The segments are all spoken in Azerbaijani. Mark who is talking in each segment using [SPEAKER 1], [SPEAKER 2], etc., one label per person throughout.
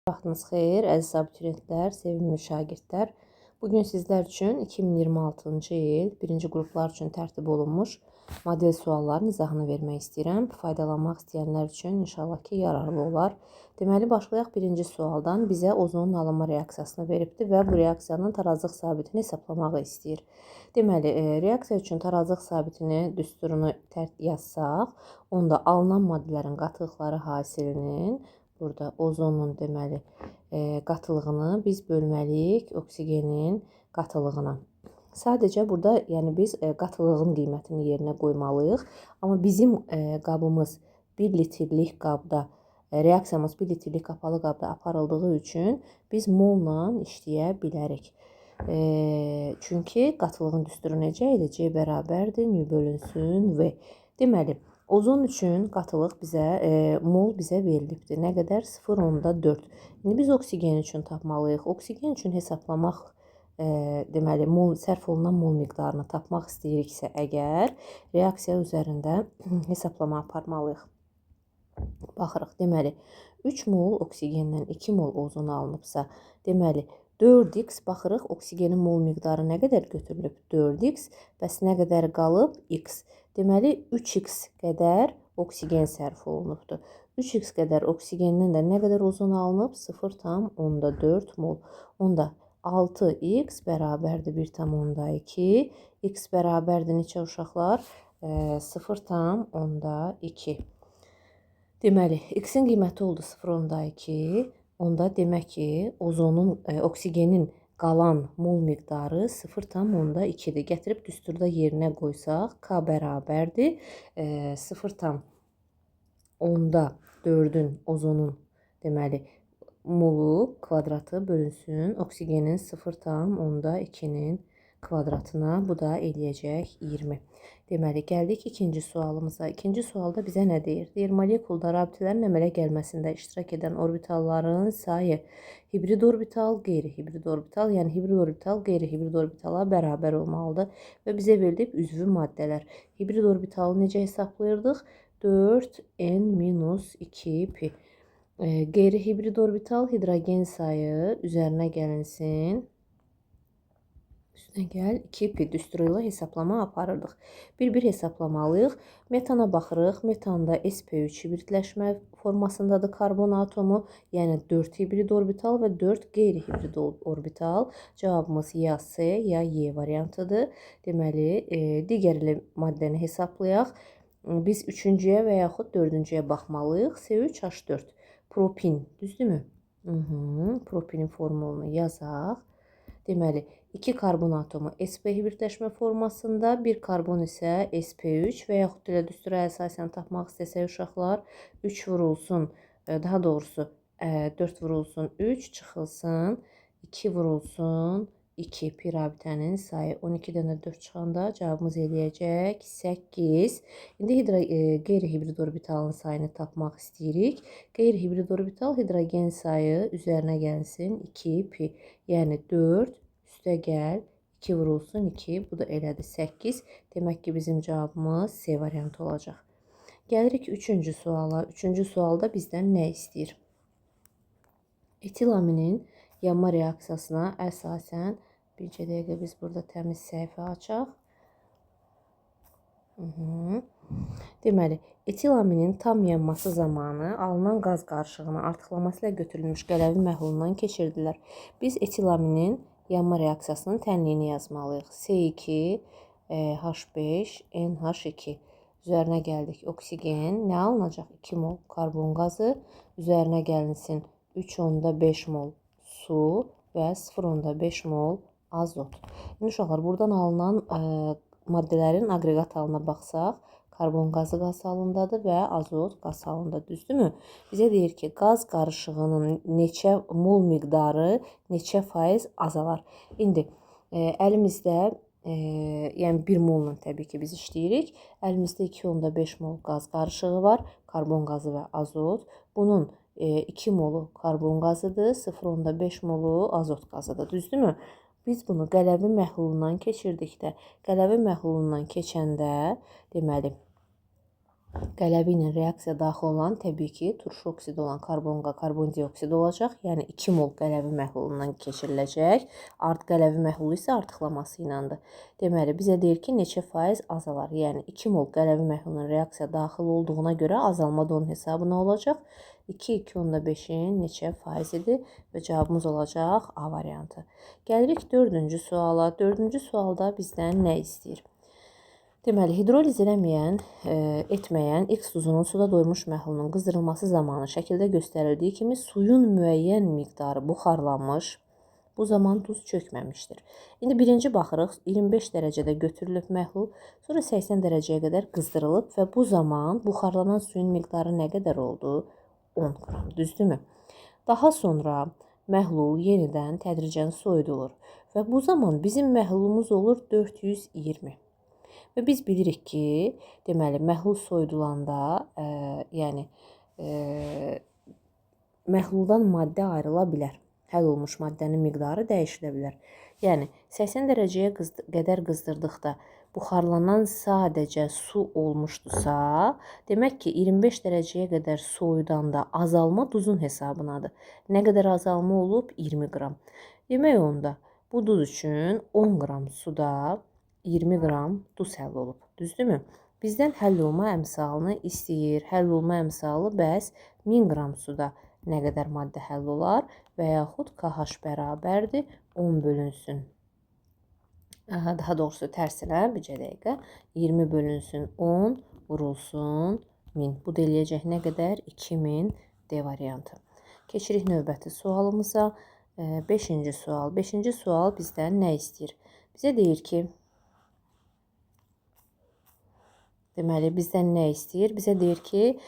[SPEAKER 1] Vaxtınız xeyir, əziz abituriyentlər, sevimli şagirdlər. Bugün sizlər üçün 2026-cı il 1-ci qruplar üçün tərtib olunmuş model sualların izahını vermək istəyirəm. Faydalanmaq istəyənlər üçün inşallah ki, yararlı olar. Deməli, başlayaq birinci sualdan. Bizə ozonun alınma reaksiyasını veribdir və bu reaksiyanın tarazlıq sabitini hesablamağı istəyir. Deməli, reaksiya üçün tarazlıq sabitini, düsturunu yazsaq, onda alınan maddələrin qatılıqları hasilinin burada ozonun deməli qatılığını biz bölməliyik oksigenin qatılığına. Sadəcə burada yəni biz qatılığın qiymətini yerinə qoymalıyıq. Amma bizim qabımız 1 litrlik qabda, reaksiyamız 1 litrlik qapalı qabda aparıldığı üçün biz molla işləyə bilərik. Çünki qatılığın düsturu necə idi? C bərabərdir, N bölünsün V. Deməli, ozon üçün qatılıq bizə, mol bizə verilibdir. Nə qədər? 0,4. İndi biz oksigen üçün tapmalıyıq. Oksigen üçün hesablamaq, deməli, sərf olunan mol miqdarını tapmaq istəyiriksə əgər, reaksiya üzərində hesablama aparmalıyıq. Baxırıq, deməli, 3 mol oksigendən 2 mol ozon alınıbsa, deməli, 4x, baxırıq, oksigenin mol miqdarı nə qədər götürülüb? 4x, bəs nə qədər qalıb? X. Deməli, 3x qədər oksigen sərf olunubdur. 3x qədər oksigendən də nə qədər ozon alınıb? 0,4 mol. Onda 6x bərabərdir 1,2. X bərabərdir neçə uşaqlar? 0,2. Deməli, x-in qiyməti oldu 0,2. Onda demək ki, oksigenin qalan mol miqdarı 0,2-dir. Gətirib düsturda yerinə qoysaq, K bərabərdir 0,4-ün ozonun deməli molu kvadratı bölünsün oksigenin 0,2-nin kvadratına. Bu da eləyəcək 20. Deməli, gəldik ikinci sualımıza. İkinci sualda bizə nə deyir? Deyir, molekulda rabitələrin əmələ gəlməsində iştirak edən orbitalların sayı hibrid orbital, qeyri-hibrid orbital, yəni hibrid orbital qeyri-hibrid orbitala bərabər olmalıdır və bizə verilib üzvü maddələr. Hibrid orbitalı necə hesablayırdıq? 4n-2pi. Qeyri-hibrid orbital hidrogen sayı üzərinə gəlinsin. Üstünə gəl 2pi düsturu ilə hesablama aparırdıq. Bir-bir hesablamalıyıq. Metana baxırıq. Metanda sp3 hibridləşmə formasındadır karbon atomu. Yəni 4 hibrid orbital və 4 qeyri-hibrid orbital. Cavabımız ya C, ya Y variantıdır. Deməli, digər maddəni hesablayaq. Biz 3-cüyə və yaxud 4-cüyə baxmalıyıq. C3H4. Propin, düzdürmü? Propinin formulunu yazaq. Deməli, 2 karbon atomu sp hibridləşmə formasında, 1 karbon isə sp3 və yaxud da düstura əsasən tapmaq istəsək uşaqlar, 3 vurulsun, daha doğrusu 4 vurulsun 3 çıxılsın, 2 vurulsun 2 pi rabitənin sayı 12-dən 4 çıxanda cavabımız eləyəcək 8. İndi qeyri-hibrid orbitalın sayını tapmaq istəyirik. Qeyri-hibrid orbital hidrogen sayı üzərinə gəlsin 2 pi, yəni 4 üstə gəl 2 vurulsun 2, bu da elədi 8. Demək ki, bizim cavabımız C variantı olacaq. Gəlirik 3-cü suala. 3-cü sualda bizdən nə istəyir? Etilaminin yanma reaksiyasına əsasən, bircə dəqiqə biz burada təmiz səhifə açaq. Deməli, etilaminin tam yanması zamanı alınan qaz qarışığını artıqlaması ilə götürülmüş qələvi məhlulundan keçirdilər. Biz etilaminin yanma reaksiyasının tənliyini yazmalıyıq. C2, H5, NH2. Üzərinə gəldik. Oksigen nə alınacaq? 2 mol karbon qazı. Üzərinə gəlinsin 3,5 mol su və 0,5 mol azot. İndi uşaqlar, buradan alınan maddələrin aqreqat halına baxsaq, karbon qazı qaz halındadır və azot qaz halındadır, düzdürmü? Bizə deyir ki, qaz qarışığının neçə mol miqdarı, neçə faiz azalar. İndi əlimizdə, yəni 1 molla təbii ki biz işləyirik. Əlimizdə 2,5 mol qaz qarışığı var, karbon qazı və azot. Bunun 2 molu karbon qazıdır, 0,5 molu azot qazıdır, düzdürmü? Biz bunu qələvi məhlulundan keçirdikdə, qələvi məhlulundan keçəndə, deməli, qələvi ilə reaksiya daxil olan təbii ki, turşu oksidi olan karbonqa karbondioksid olacaq. Yəni 2 mol qələvi məhlulundan keçiriləcək. Qələvi məhlulu isə artıqlaması iləndir. Deməli, bizə deyir ki, neçə faiz azalar. Yəni 2 mol qələvi məhlulunun reaksiya daxil olduğuna görə azalma da onun hesabına olacaq. 2,5-in neçə faizidir və cavabımız olacaq A variantı. Gəlirik 4-cü suala. 4-cü sualda bizdən nə istəyir? Deməli, hidroliz etməyən X duzunun suda doymuş məhlulunun qızdırılması zamanı şəkildə göstərildiyi kimi suyun müəyyən miqdarı buxarlanmış, bu zaman duz çökməmişdir. İndi birinci baxırıq, 25 dərəcədə götürülüb məhlul, sonra 80 dərəcəyə qədər qızdırılıb və bu zaman buxarlanan suyun miqdarı nə qədər oldu? 10 qram, düzdürmü? Daha sonra məhlul yenidən tədricən soyudulur və bu zaman bizim məhlulumuz olur 420. Və biz bilirik ki, deməli, məhlul soyudulanda, məhluldan maddə ayrıla bilər. Həll olmuş maddənin miqdarı dəyişilə bilər. Yəni, 80 dərəcəyə qədər qızdırdıqda buxarlanan sadəcə su olmuşdursa, demək ki, 25 dərəcəyə qədər soyudanda azalma duzun hesabınadır. Nə qədər azalma olub? 20 qram. Demək onda, bu duz üçün 10 qram suda 20 qram duz həll olub. Düzdürmü? Bizdən həll olma əmsalını istəyir. Həll olma əmsalı bəs 1000 qram suda nə qədər maddə həll olar və yaxud KH bərabərdir 10 bölünsün. Daha doğrusu tərsinə bircə dəqiqə. 20 bölünsün 10 vurulsun 1000. Bu da eləyəcək nə qədər? 2000 D variantı. Keçirik növbəti sualımıza. 5-ci sual. 5-ci sual bizdən nə istəyir? Bizə deyir ki, deməli, bizdən nə istəyir? Bizə deyir ki,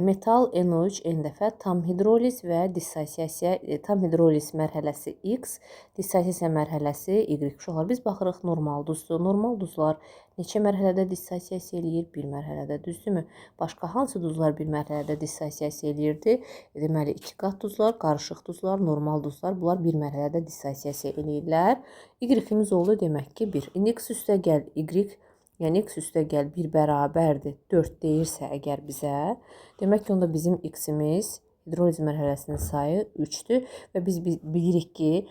[SPEAKER 1] metal NO3 N dəfə tam hidroliz və dissosiasiya, tam hidroliz mərhələsi X, dissosiasiya mərhələsi Y. Uşaqlar, biz baxırıq normal duzdur. Normal duzlar neçə mərhələdə dissosiasiya eləyir? Bir mərhələdə, düzdürmü? Başqa hansı duzlar bir mərhələdə dissosiasiya eləyirdi? Deməli, 2 qat duzlar, qarışıq duzlar, normal duzlar, bunlar bir mərhələdə dissosiasiya eləyirlər. Y-imiz oldu demək ki, 1. İndi X üstə gəl Y. Yəni, X üstə gəl 1 bərabərdir 4 deyirsə əgər bizə, demək ki, onda bizim X-imiz hidroliz mərhələsinin sayı 3-dür və biz bilirik ki,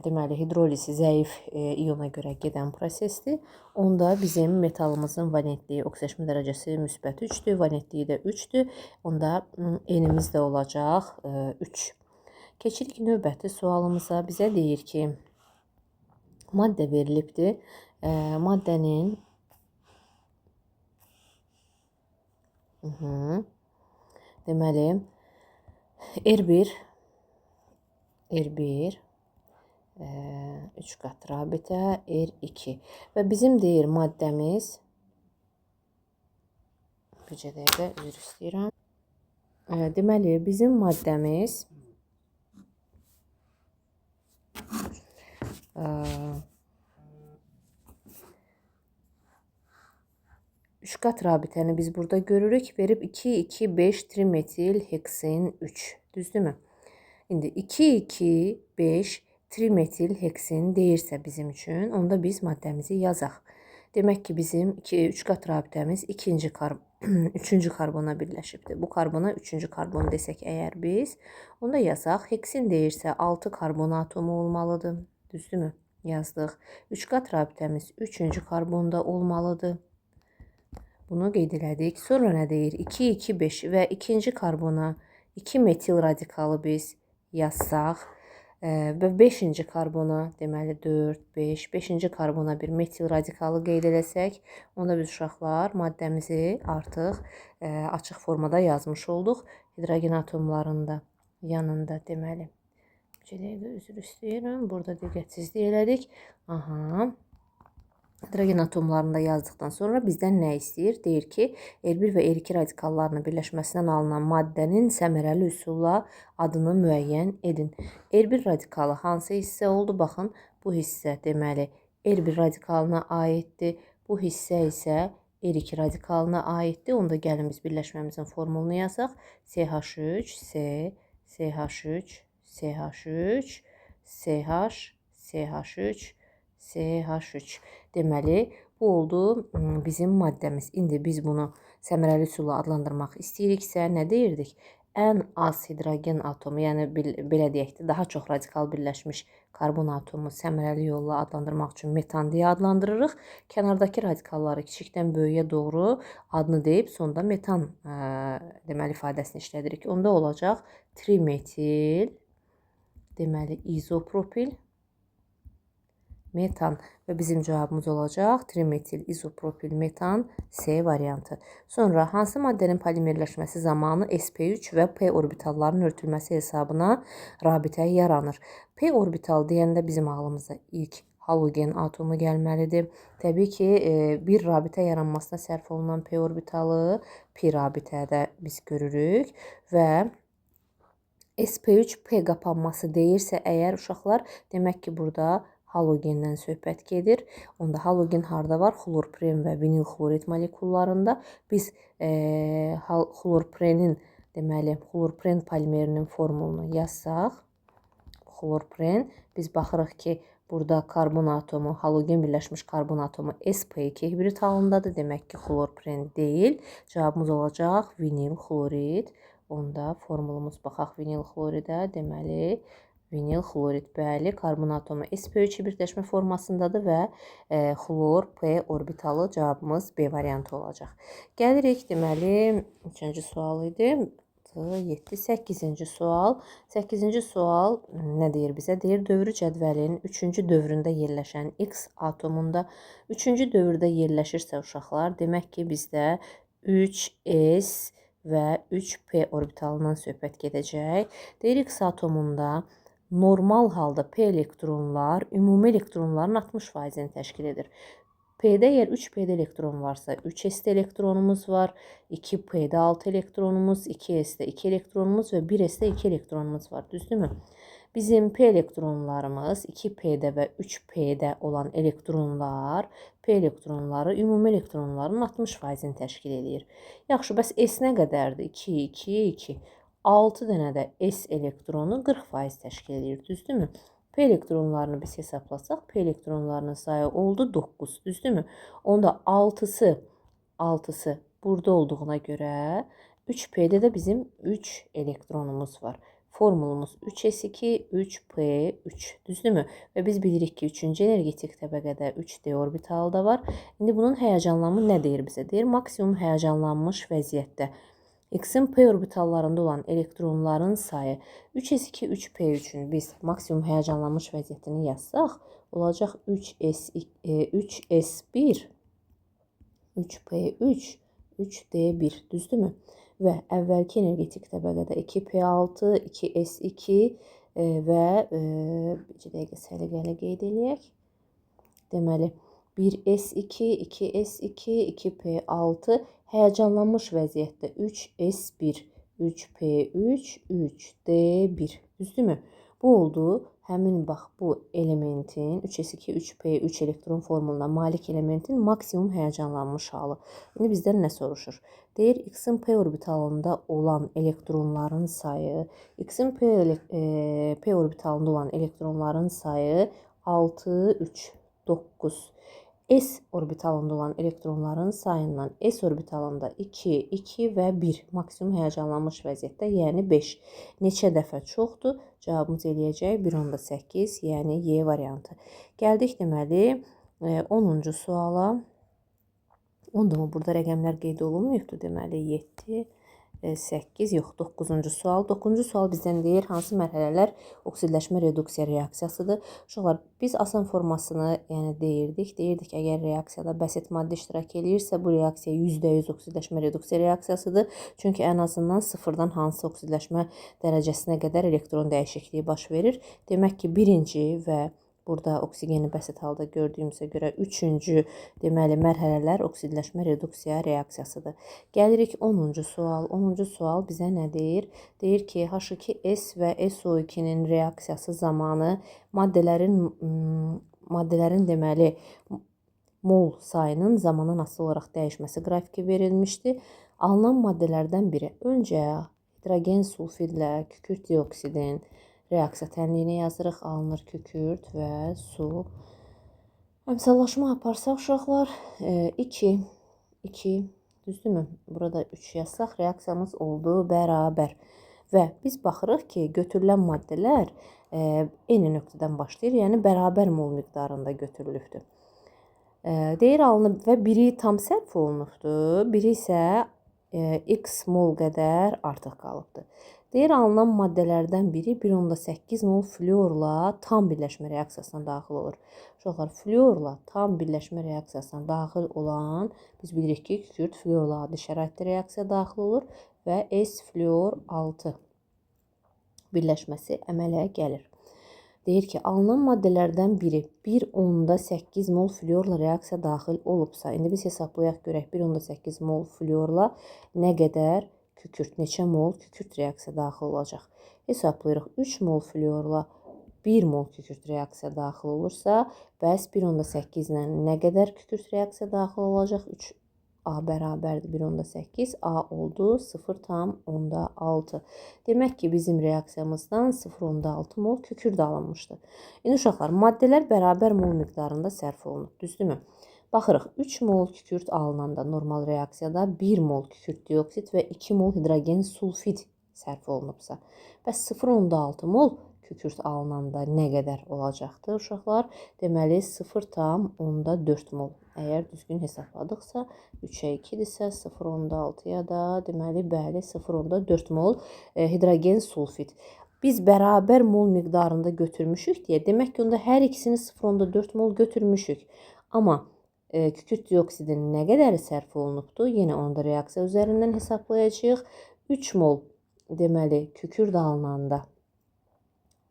[SPEAKER 1] deməli, hidroliz zəif iyona görə gedən prosesdir. Onda bizim metalımızın valentliyi, oksidaşma dərəcəsi müsbət 3-dür, valentliyi də 3-dür. Onda N-imiz də olacaq 3. Keçirik növbəti sualımıza. Bizə deyir ki, maddə verilibdir. Maddənin deməli, R1 3 qat rabitə R2 və bizim deyir maddəmiz, bircə dəqiqə üzr istəyirəm. Deməli, bizim maddəmiz 3 qat rabitəni biz burada görürük. Verib 2,2,5 trimetil heksin 3. Düzdürmü? İndi 2,2,5 trimetil heksin deyirsə bizim üçün, onda biz maddəmizi yazaq. Demək ki, bizim 3 qat rabitəmiz 3-cü karbona birləşibdir. Bu karbona 3-cü karbon desək əgər biz, onda yazaq. Heksin deyirsə 6 karbon atomu olmalıdır. Düzdürmü? Yazdıq. 3 qat rabitəmiz 3-cü karbonda olmalıdır. Bunu qeyd elədik. Sonra nə deyir? 2,2,5 və ikinci karbona 2 metil radikalı biz yazsaq və 5-ci karbona, deməli 4, 5, 5-ci karbona bir metil radikalı qeyd eləsək, onda biz uşaqlar maddəmizi artıq açıq formada yazmış olduq. Hidrogen atomlarında yanında deməli. Bir dəqiqə üzr istəyirəm. Burada diqqətsizlik elədik. Hidrogen atomlarında yazdıqdan sonra bizdən nə istəyir? Deyir ki, R1 və R2 radikallarının birləşməsindən alınan maddənin səmərəli üsulla adını müəyyən edin. R1 radikalı hansı hissə oldu? Baxın, bu hissə deməli R1 radikalına aiddir. Bu hissə isə R2 radikalına aiddir. Onda gəlin biz birləşməmizin formulunu yazaq. CH3, C, CH3, CH3, CH, CH3, CH3. Deməli, bu oldu bizim maddəmiz. İndi biz bunu səmərəli üsulla adlandırmaq istəyiriksə, nə deyirdik? Ən az hidrogen atomu, yəni belə deyək də, daha çox radikal birləşmiş karbon atomu səmərəli yolla adlandırmaq üçün metan deyə adlandırırıq. Kənardakı radikalları kiçikdən böyüyə doğru adını deyib, sonda metan deməli ifadəsini işlədirik. Onda olacaq trimetil, deməli izopropil, metan və bizim cavabımız olacaq trimetil izopropil metan C variantı. Sonra hansı maddənin polimerləşməsi zamanı sp3 və p orbitallarının örtülməsi hesabına rabitə yaranır? P orbital deyəndə bizim ağlımıza ilk halogen atomu gəlməlidir. Təbii ki, bir rabitə yaranmasına sərf olunan p orbitalı pi rabitədə biz görürük və sp3p qapanması deyirsə əgər uşaqlar, demək ki, burada halogenden söhbət gedir. Onda halogen harda var? Xlorpren və vinil xlorid molekullarında. Biz xlorprenin, deməli, xlorpren polimerinin formulunu yazsaq, xlorpren, biz baxırıq ki, burada karbon atomu, halogen birləşmiş karbon atomu sp2 hibrit halındadır. Demək ki, xlorpren deyil. Cavabımız olacaq vinil xlorid. Onda formulumuz baxaq vinil xloridə, deməli, vinil xlorid, bəli, karbon atomu sp3 hibritləşmə formasındadır və xlor p orbitalı cavabımız B variantı olacaq. Gəlirik, deməli, 3-cü sual idi. 8-ci sual. 8-ci sual nə deyir bizə? Deyir, dövrü cədvəlin 3-cü dövründə yerləşən X atomunda 3-cü dövrdə yerləşirsə uşaqlar, demək ki, bizdə 3s və 3p orbitalından söhbət gedəcək. Deyir, X atomunda normal halda p elektronlar ümumi elektronların 60%-ni təşkil edir. P-də əgər 3p-də elektron varsa, 3s-də elektronumuz var, 2p-də 6 elektronumuz, 2s-də 2 elektronumuz və 1s-də 2 elektronumuz var, düzdürmü? Bizim p elektronlarımız 2p-də və 3p-də olan elektronlar, p elektronları ümumi elektronların 60%-ni təşkil edir. Yaxşı, bəs s nə qədərdir? 2, 2, 2. 6 dənə də s elektronu 40% təşkil edir, düzdürmü? P elektronlarını biz hesablasaq, p elektronlarının sayı oldu 9, düzdürmü? Onda 6'sı burada olduğuna görə 3p'də də bizim 3 elektronumuz var. Formulumuz 3s2, 3p3, düzdürmü? Və biz bilirik ki, 3-cü energetik təbəqədə 3d orbitalı da var. İndi bunun həyəcanlanma nə deyir bizə? Deyir, maksimum həyəcanlanmış vəziyyətdə X-in p orbitallarında olan elektronların sayı 3s2, 3p3-ün biz maksimum həyəcanlanmış vəziyyətini yazsaq, olacaq 3s1, 3p3, 3d1, düzdürmü? Və əvvəlki energetik təbəqədə 2p6, 2s2 və bir dəqiqə səliqəli qeyd eləyək. Deməli, 1s2, 2s2, 2p6 həyəcanlanmış vəziyyətdə 3s1, 3p3, 3d1, düzdürmü? Bu oldu, həmin bax bu elementin 3s2, 3p3 elektron formuluna malik elementin maksimum həyəcanlanmış halı. İndi bizdən nə soruşur? Deyir, X-in p orbitalında olan elektronların sayı, X-in p orbitalında olan elektronların sayı 6, 3, 9. S orbitalında olan elektronların sayından S orbitalında 2, 2 və 1 maksimum həyəcanlanmış vəziyyətdə, yəni 5. Neçə dəfə çoxdur? Cavabımız eləyəcək 1.8, yəni Y variantı. Gəldik, deməli, 10-cu suala. Onda mı burada rəqəmlər qeyd olunmuyubdur, deməli 7, 8, yox, 9-cu sual. 9-cu sual bizdən deyir, hansı mərhələlər oksidləşmə reduksiya reaksiyasıdır? Uşaqlar, biz asan formasını deyirdik, əgər reaksiyada bəsit maddə iştirak edirsə, bu reaksiya %100 oksidləşmə reduksiya reaksiyasıdır. Çünki ən azından sıfırdan hansı oksidləşmə dərəcəsinə qədər elektron dəyişikliyi baş verir. Demək ki, birinci və burada oksigeni bəsit halda gördüyümüzə görə 3-cü, deməli, mərhələlər oksidləşmə reduksiya reaksiyasıdır. Gəlirik 10-cu sual. 10-cu sual bizə nə deyir? Deyir ki, H2S və SO2-nin reaksiyası zamanı maddələrin deməli, mol sayının zamandan asılı olaraq dəyişməsi qrafiki verilmişdi. Alınan maddələrdən biri öncə hidrogen sulfidlə kükürt dioksidin reaksiya tənliyini yazırıq. Alınır kükürt və su. Əmsallaşma aparsaq uşaqlar 2, 2, Düzdürmü? Burada 3 yazsaq reaksiyamız oldu bərabər. Və biz baxırıq ki, götürülən maddələr eyni nöqtədən başlayır, yəni bərabər mol miqdarında götürülübdür. Deyir alınıb və biri tam sərf olunubdur, biri isə x mol qədər artıq qalıbdır. Deyir alınan maddələrdən biri 1,8 mol fluorla tam birləşmə reaksiyasına daxil olur. Uşaqlar, fluorla tam birləşmə reaksiyasına daxil olan, biz bilirik ki, kükürt fluorla adi şəraitdə reaksiya daxil olur və S-fluor 6 birləşməsi əmələ gəlir. Deyir ki, alınan maddələrdən biri 1,8 mol fluorla reaksiya daxil olubsa, indi biz hesablayaq görək 1,8 mol fluorla nə qədər kükürt, neçə mol kükürt reaksiya daxil olacaq. Hesablayırıq 3 mol fluorla 1 mol kükürt reaksiya daxil olursa, bəs 1,8 ilə nə qədər kükürt reaksiya daxil olacaq? 3A bərabərdir 1,8, A oldu 0,6. Demək ki, bizim reaksiyamızdan 0,6 mol kükürt alınmışdır. İndi uşaqlar, maddələr bərabər mol miqdarında sərf olunub, düzdürmü? Baxırıq, 3 mol kükürt alınanda normal reaksiyada 1 mol kükürt dioksid və 2 mol hidrogen sulfid sərf olunubsa, bəs 0,6 mol kükürt alınanda nə qədər olacaqdır uşaqlar? Deməli 0,4 mol. Əgər düzgün hesabladıqsa 3-ə 2-dirsə 0,6-ya da deməli bəli 0,4 mol hidrogen sulfid. Biz bərabər mol miqdarında götürmüşük deyə, demək ki, onda hər ikisini 0,4 mol götürmüşük. Amma kükürt dioksidin nə qədəri sərf olunubdur? Yenə onu da reaksiya üzərindən hesablayacağıq. 3 mol deməli kükürt alınanda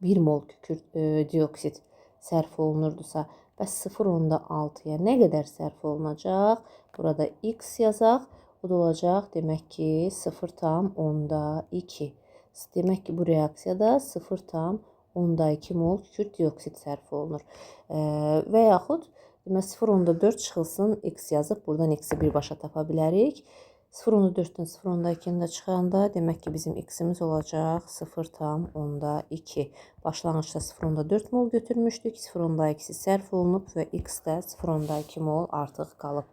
[SPEAKER 1] 1 mol kükürt dioksid sərf olunurdusa, bəs 0,6-ya nə qədər sərf olunacaq? Burada x yazaq, o da olacaq demək ki 0,2. Demək ki, bu reaksiyada 0,2 mol kükürt dioksid sərf olunur. Və yaxud 0,4 çıxılsın, x yazıb, buradan x-i birbaşa tapa bilərik. 0,4-dən 0,2-ni də çıxanda demək ki, bizim x-imiz olacaq 0,2. Başlanğıçda 0,4 mol götürmüşdük, 0,2-si sərf olunub və x də 0,2 mol artıq qalıb.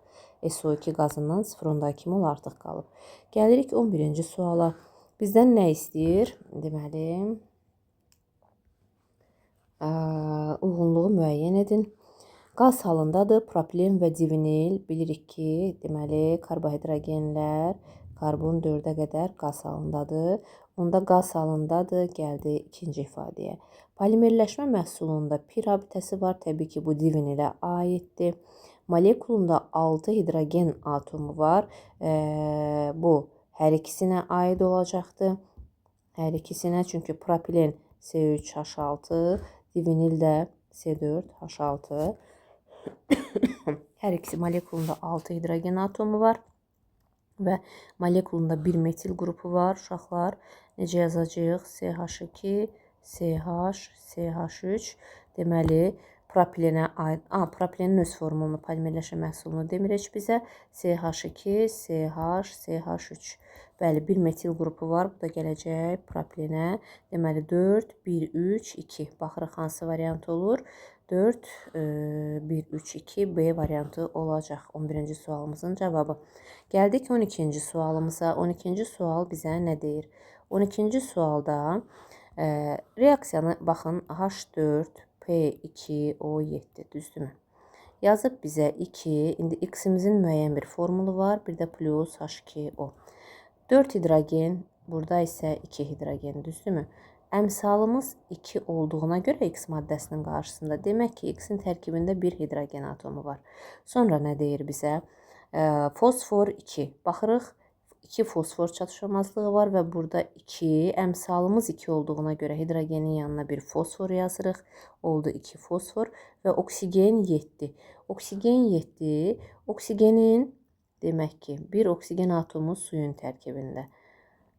[SPEAKER 1] SO2 qazından 0,2 mol artıq qalıb. Gəlirik 11-ci suala. Bizdən nə istəyir? Deməli, uyğunluğu müəyyən edin. Qaz halındadır, propilen və divinil. Bilirik ki, deməli, karbohidrogenlər karbon 4-ə qədər qaz halındadır. Onda qaz halındadır, gəldi ikinci ifadəyə. Polimerləşmə məhsulunda pir abitəsi var. Təbii ki, bu divinilə aiddir. Molekulunda 6 hidrogen atomu var. Bu hər ikisinə aid olacaqdır. Hər ikisinə, çünki propilen C3H6, divinil də C4H6. Hər ikisi molekulunda 6 hidrogen atomu var və molekulunda 1 metil qrupu var uşaqlar. Necə yazacağıq? CH2, CH, CH3. Deməli, propilenə aid, propilenin öz formulunu, polimerləşmə məhsulunu demirik bizə. CH2, CH, CH3. Bəli, 1 metil qrupu var. Bu da gələcək propilenə. Deməli, 4, 1, 3, 2. Baxırıq hansı variant olur? 4, 1, 3, 2 B variantı olacaq. 11-ci sualımızın cavabı. Gəldik 12-ci sualımıza. 12-ci sual bizə nə deyir? 12-ci sualda reaksiyanı baxın H4P2O7 düzdürmü? Yazıb bizə 2. İndi x-imizin müəyyən bir formulu var. Bir də plus H2O. 4 hidrogen, burada isə 2 hidrogen düzdürmü? Əmsalımız 2 olduğuna görə x maddəsinin qarşısında demək ki, x-in tərkibində 1 hidrogen atomu var. Sonra nə deyir bizə? Fosfor 2. Baxırıq, 2 fosfor çatışmazlığı var və burada 2, əmsalımız 2 olduğuna görə hidrogenin yanına bir fosfor yazırıq. Oldu 2 fosfor və oksigen 7. Oksigen 7, oksigenin demək ki, bir oksigen atomu suyun tərkibində.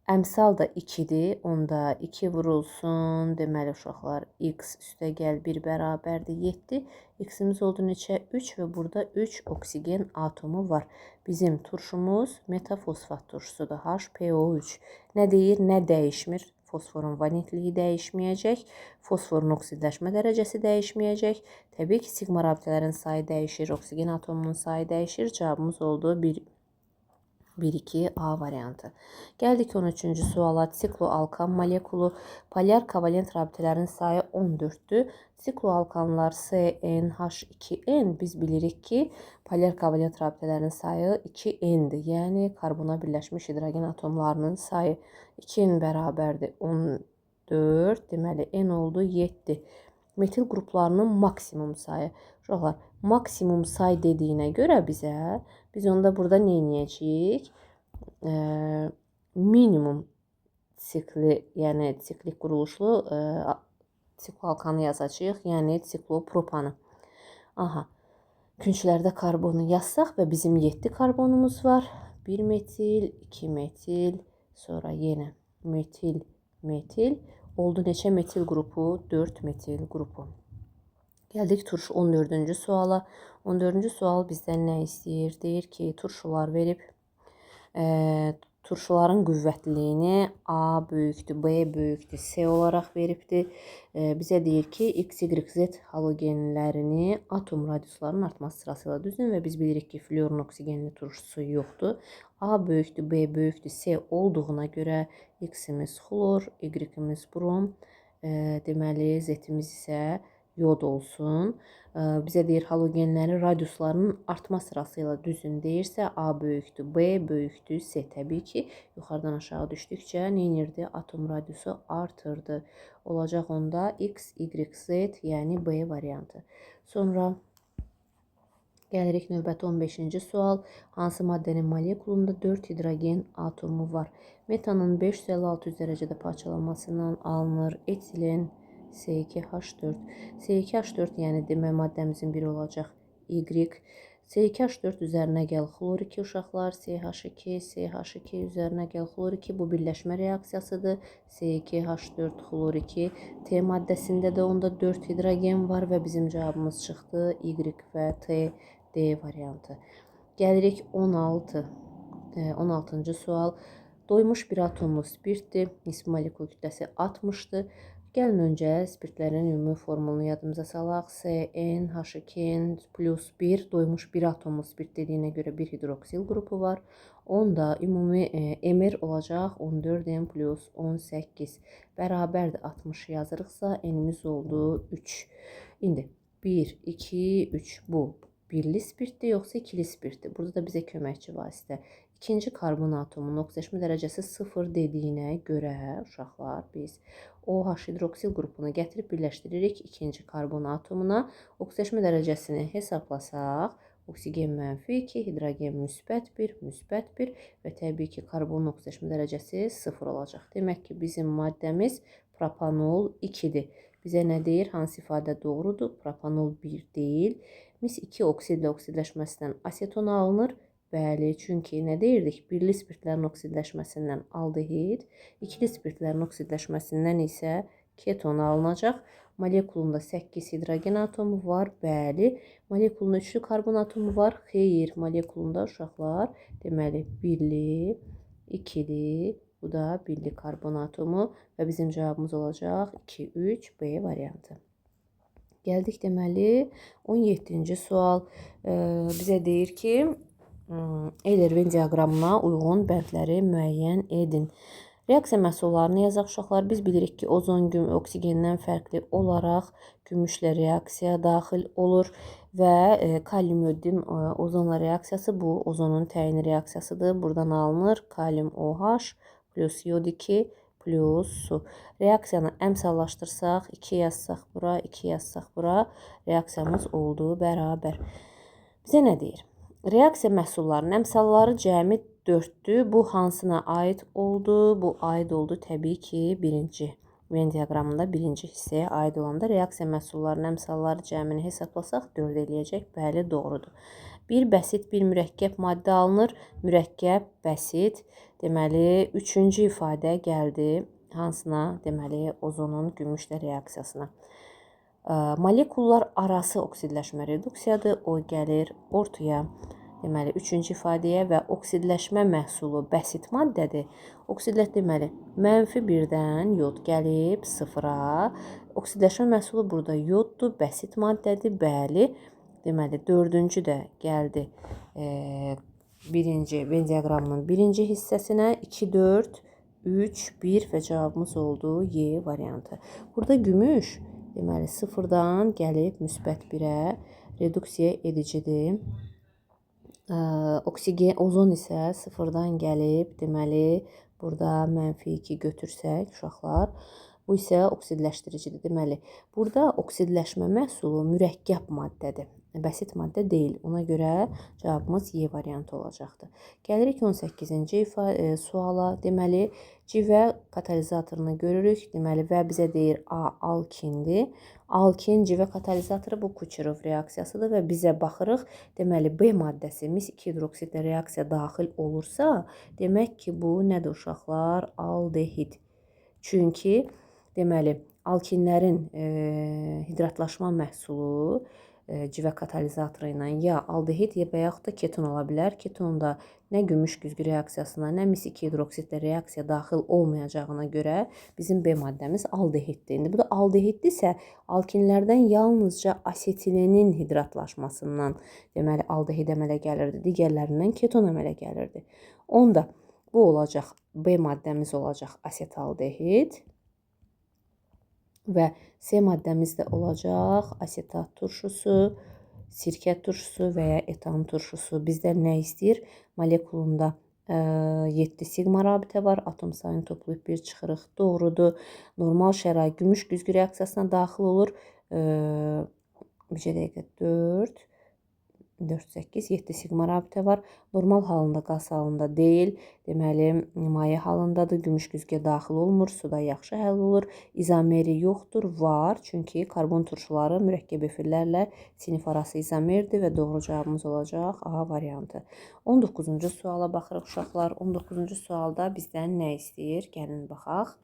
[SPEAKER 1] Əmsal da 2-dir, onda 2 vurulsun, deməli uşaqlar x üstə gəl 1 bərabərdir 7. X-imiz oldu neçə? 3 və burada 3 oksigen atomu var. Bizim turşumuz metafosfat turşusudur, HPO3. Nə deyir? Nə dəyişmir? Fosforun valentliyi dəyişməyəcək, fosforun oksidləşmə dərəcəsi dəyişməyəcək. Təbii ki, siqma rabitələrin sayı dəyişir, oksigen atomunun sayı dəyişir. Cavabımız oldu 1. 1-2 A variantı. Gəldik 13-cü suala. Sikloalkan molekulu polyar kovalent rabitələrin sayı 14-dür. Sikloalkanlar CnH2n biz bilirik ki, polyar kovalent rabitələrin sayı 2n-dir. Yəni karbona birləşmiş hidrogen atomlarının sayı 2n bərabərdir 14. Deməli n oldu 7. Metil qruplarının maksimum sayı. Uşaqlar, maksimum say dediyinə görə biz onda burada nə edəcəyik? Minimum sikli, yəni siklik quruluşlu sikloalkanı yazacağıq, yəni siklopropanı. Aha. Künclərdə karbonu yazsaq və bizim 7 karbonumuz var. 1 metil, 2 metil, sonra yenə metil, metil. Oldu neçə metil qrupu? 4 metil qrupu. Gəldik turş 14-cü suala. 14-cü sual bizdən nə istəyir? Deyir ki, turşular verib. Turşuların qüvvətliliyini A böyükdür, B böyükdür, C olaraq veribdir. Bizə deyir ki, X, Y, Z halogenlərini atom radiuslarının artması sırasıyla düzün və biz bilirik ki, fluorun oksigenli turşusu yoxdur. A böyükdür, B böyükdür, C olduğuna görə X-imiz xlor, Y-imiz brom, deməli Z-imiz isə yod olsun. Bizə deyir halogenlərin radiuslarının artma sırasıyla düzün deyirsə A böyükdür, B böyükdür, C. Təbii ki, yuxarıdan aşağı düşdükcə neyinirdi? Atom radiusu artırdı. Olacaq onda X, Y, Z, yəni B variantı. Sonra gəlirik növbəti 15-ci sual. Hansı maddənin molekulunda 4 hidrogen atomu var? Metanın 556 dərəcədə parçalanmasından alınır. Etilen C2H4. C2H4 yəni demək maddəmizin biri olacaq Y. C2H4 üzərinə gəl xlor 2 uşaqlar. CH2, CH2 üzərinə gəl xlor 2. Bu birləşmə reaksiyasıdır. C2H4 xlor 2. T maddəsində də onda 4 hidrogen var və bizim cavabımız çıxdı Y və T, D variantı. Gəlirik 16-cı sual. Doymuş bir atomlu spirtdir. Nisbi molekul kütləsi 60-dır. Gəlin öncə spirtlərin ümumi formulunu yadımıza salaq. CnH2n plus 1 doymuş bir atomlu spirt dediyinə görə bir hidroksil qrupu var. Onda ümumi Mr olacaq 14n plus 18 bərabərdir 60 yazırıqsa n'imiz oldu 3. İndi 1, 2, 3 bu birli spirtdir yoxsa ikili spirtdir? Burada da bizə köməkçi vasitə. İkinci karbon atomunun oksidaşma dərəcəsi 0 dediyinə görə uşaqlar biz OH hidroksil qrupunu gətirib birləşdiririk ikinci karbon atomuna. Oksidaşma dərəcəsini hesablasaq, oksigen -2, hidrogen müsbət 1, müsbət 1 və təbii ki, karbonun oksidaşma dərəcəsi 0 olacaq. Demək ki, bizim maddəmiz propanol 2-dir. Bizə nə deyir? Hansı ifadə doğrudur? Propanol 1 deyil. Mis 2 oksidlə oksidləşməsindən aseton alınır. Bəli, çünki nə deyirdik? Birli spirtlərin oksidləşməsindən aldehid, ikili spirtlərin oksidləşməsindən isə keton alınacaq. Molekulunda 8 hidrogen atomu var. Bəli, molekulunda 3-lü karbon atomu var. Xeyr, molekulunda uşaqlar, deməli, birli, ikili, bu da birli karbon atomu və bizim cavabımız olacaq 2, 3, B variantı. Gəldik deməli 17-ci sual. Bizə deyir ki, Eyler-Venn diaqramına uyğun bəndləri müəyyən edin. Reaksiya məhsullarını yazaq uşaqlar. Biz bilirik ki, ozon oksigenden fərqli olaraq gümüşlə reaksiya daxil olur və kalium iodin ozonla reaksiyası bu ozonun təyin reaksiyasıdır. Buradan alınır kalium OH plus iod 2 plus su. Reaksiyanı əmsallaşdırsaq, 2 yazsaq bura, 2 yazsaq bura, reaksiyamız oldu bərabər. Bizə nə deyir? Reaksiya məhsullarının əmsalları cəmi 4-dür. Bu hansına aid oldu? Bu aid oldu təbii ki, birinci Venn diaqramında birinci hissəyə aid olanda reaksiya məhsullarının əmsalları cəmini hesablasaq 4 eləyəcək. Bəli, doğrudur. Bir bəsit, bir mürəkkəb maddə alınır. Mürəkkəb, bəsit. Deməli, üçüncü ifadə gəldi. Hansına? Deməli, ozonun gümüşlə reaksiyasına. Molekullar arası oksidləşmə reduksiyadır. O gəlir ortaya. Deməli, üçüncü ifadəyə və oksidləşmə məhsulu bəsit maddədir. Oksidləşmə deməli, -1-dən yod gəlib 0-a. Oksidləşmə məhsulu burada yoddur, bəsit maddədir. Bəli, deməli, dördüncü də gəldi birinci Venn diaqramının birinci hissəsinə 2, 4, 3, 1 və cavabımız oldu Y variantı. Burada gümüş deməli sıfırdan gəlib müsbət 1-ə reduksiya edicidir. Oksigen, ozon isə sıfırdan gəlib deməli burada -2 götürsək uşaqlar, bu isə oksidləşdiricidir. Deməli, burada oksidləşmə məhsulu mürəkkəb maddədir. Bəsit maddə deyil. Ona görə cavabımız Y variantı olacaqdır. Gəlirik 18-ci suala. Deməli, civə katalizatorunu görürük. Deməli, və bizə deyir A alkindir. Alkin civə katalizatoru bu Kucherov reaksiyasıdır və bizə baxırıq. Deməli, B maddəsi mis-2 hidroksidlə reaksiya daxil olursa, demək ki, bu nədir uşaqlar? Aldehid. Çünki deməli, alkinlərin hidratlaşma məhsulu civə katalizatoru ilə ya aldehid ya yaxud da keton ola bilər. Ketonda nə gümüş güzgü reaksiyasına, nə mis-2 hidroksidlə reaksiya daxil olmayacağına görə bizim B maddəmiz aldehiddir. İndi bu da aldehiddirsə, alkinlərdən yalnızca asetilenin hidratlaşmasından deməli aldehid əmələ gəlirdi. Digərlərindən keton əmələ gəlirdi. Onda bu olacaq, B maddəmiz olacaq asetaldehid. Və C maddəmiz də olacaq asetat turşusu, sirkə turşusu və ya etan turşusu. Bizdən nə istəyir? Molekulunda 7 sigma rabitə var. Atom sayını toplayıb 1 çıxırıq. Doğrudur. Normal şərait gümüş güzgü reaksiyasına daxil olur. Bir dəqiqə 4, 8, 7 sigma rabitə var. Normal halında, qaz halında deyil. Deməli, maye halındadır. Gümüş güzgüyə daxil olmur. Suda yaxşı həll olur. İzomeri yoxdur. Var. Çünki karbon turşuları mürəkkəb efirlərlə sinif arası izomerdir və doğru cavabımız olacaq A variantı. 19-cu suala baxırıq uşaqlar. 19-cu sualda bizdən nə istəyir? Gəlin baxaq.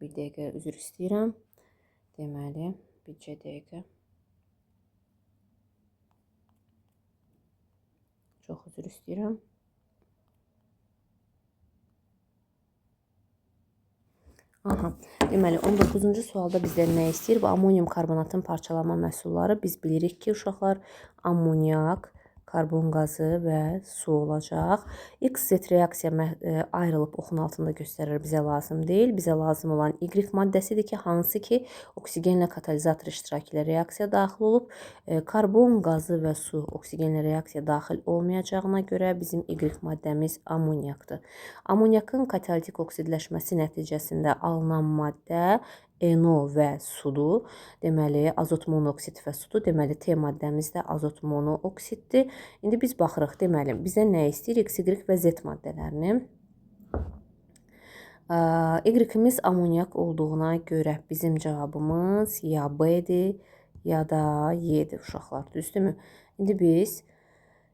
[SPEAKER 1] Bir dəqiqə üzr istəyirəm. Deməli, bircə dəqiqə. Çox üzr istəyirəm. Aha, deməli 19-cu sualda bizdən nə istəyir? Bu amonium karbonatın parçalanma məhsulları. Biz bilirik ki, uşaqlar amoniak, karbon qazı və su olacaq. X-Z reaksiya ayrılıb oxun altında göstərir. Bizə lazım deyil. Bizə lazım olan Y maddəsidir ki, hansı ki oksigenlə katalizator iştirakı ilə reaksiya daxil olub. Karbon qazı və su oksigenlə reaksiya daxil olmayacağına görə bizim Y maddəmiz amoniakdır. Amoniakın katalitik oksidləşməsi nəticəsində alınan maddə NO və sudur. Deməli, azot monoksid və sudur. Deməli, T maddəmiz də azot monooksiddir. İndi biz baxırıq. Deməli, bizə nə istəyir? X, Y və Z maddələrini. Y-imiz amoniak olduğuna görə bizim cavabımız ya B-dir, ya da Y-dir uşaqlar. Düzdürmü? İndi biz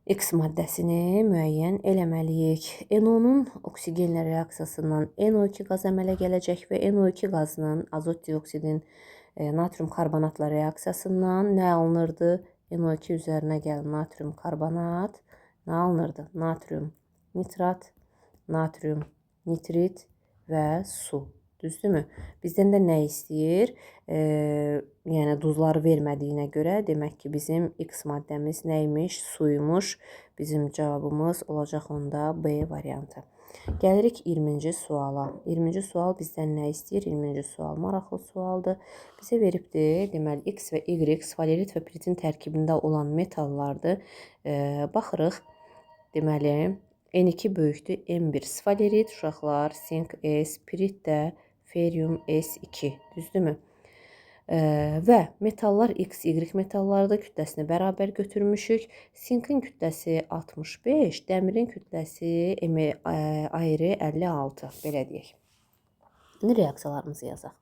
[SPEAKER 1] X maddəsini müəyyən eləməliyik. NO-nun oksigenlə reaksiyasından NO2 qaz əmələ gələcək və NO2 qazının azot dioksidin natrium karbonatla reaksiyasından nə alınırdı? NO2 üzərinə gəlin natrium karbonat. Nə alınırdı? Natrium nitrat, natrium nitrit və su. Düzdürmü? Bizdən də nə istəyir? Yəni duzları vermədiyinə görə demək ki, bizim X maddəmiz nəymiş? Suymuş. Bizim cavabımız olacaq onda B variantı. Gəlirik 20-ci suala. 20-ci sual bizdən nə istəyir? 20-ci sual maraqlı sualdır. Bizə veribdir. Deməli, X və Y sfalerit və piritin tərkibində olan metallardır. Baxırıq. Deməli, N2 böyükdür, N1 sfalerit uşaqlar, sink S, pirit də ferium S2, düzdürmü? Və metallar X, Y metallardır, kütləsini bərabər götürmüşük. Sinkin kütləsi 65, dəmirin kütləsi ayrı 56, belə deyək. İndi reaksiyalarımızı yazaq.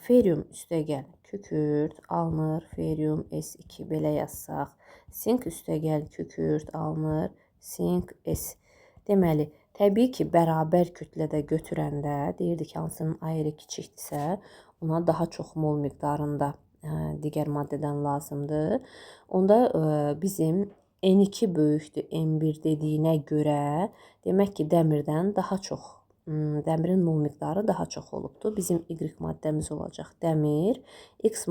[SPEAKER 1] Ferium üstəgəl kükürt alınır, ferium S2 belə yazsaq. Sink üstəgəl kükürt alınır, sink S. Deməli, təbii ki, bərabər kütlədə götürəndə deyirdik ki, hansının ayrı kiçikdirsə, ona daha çox mol miqdarında digər maddədən lazımdır. Onda bizim N2 böyükdür, N1 dediyinə görə, demək ki, dəmirdən daha çox dəmirin mol miqdarı daha çox olubdur. Bizim Y maddəmiz olacaq dəmir, X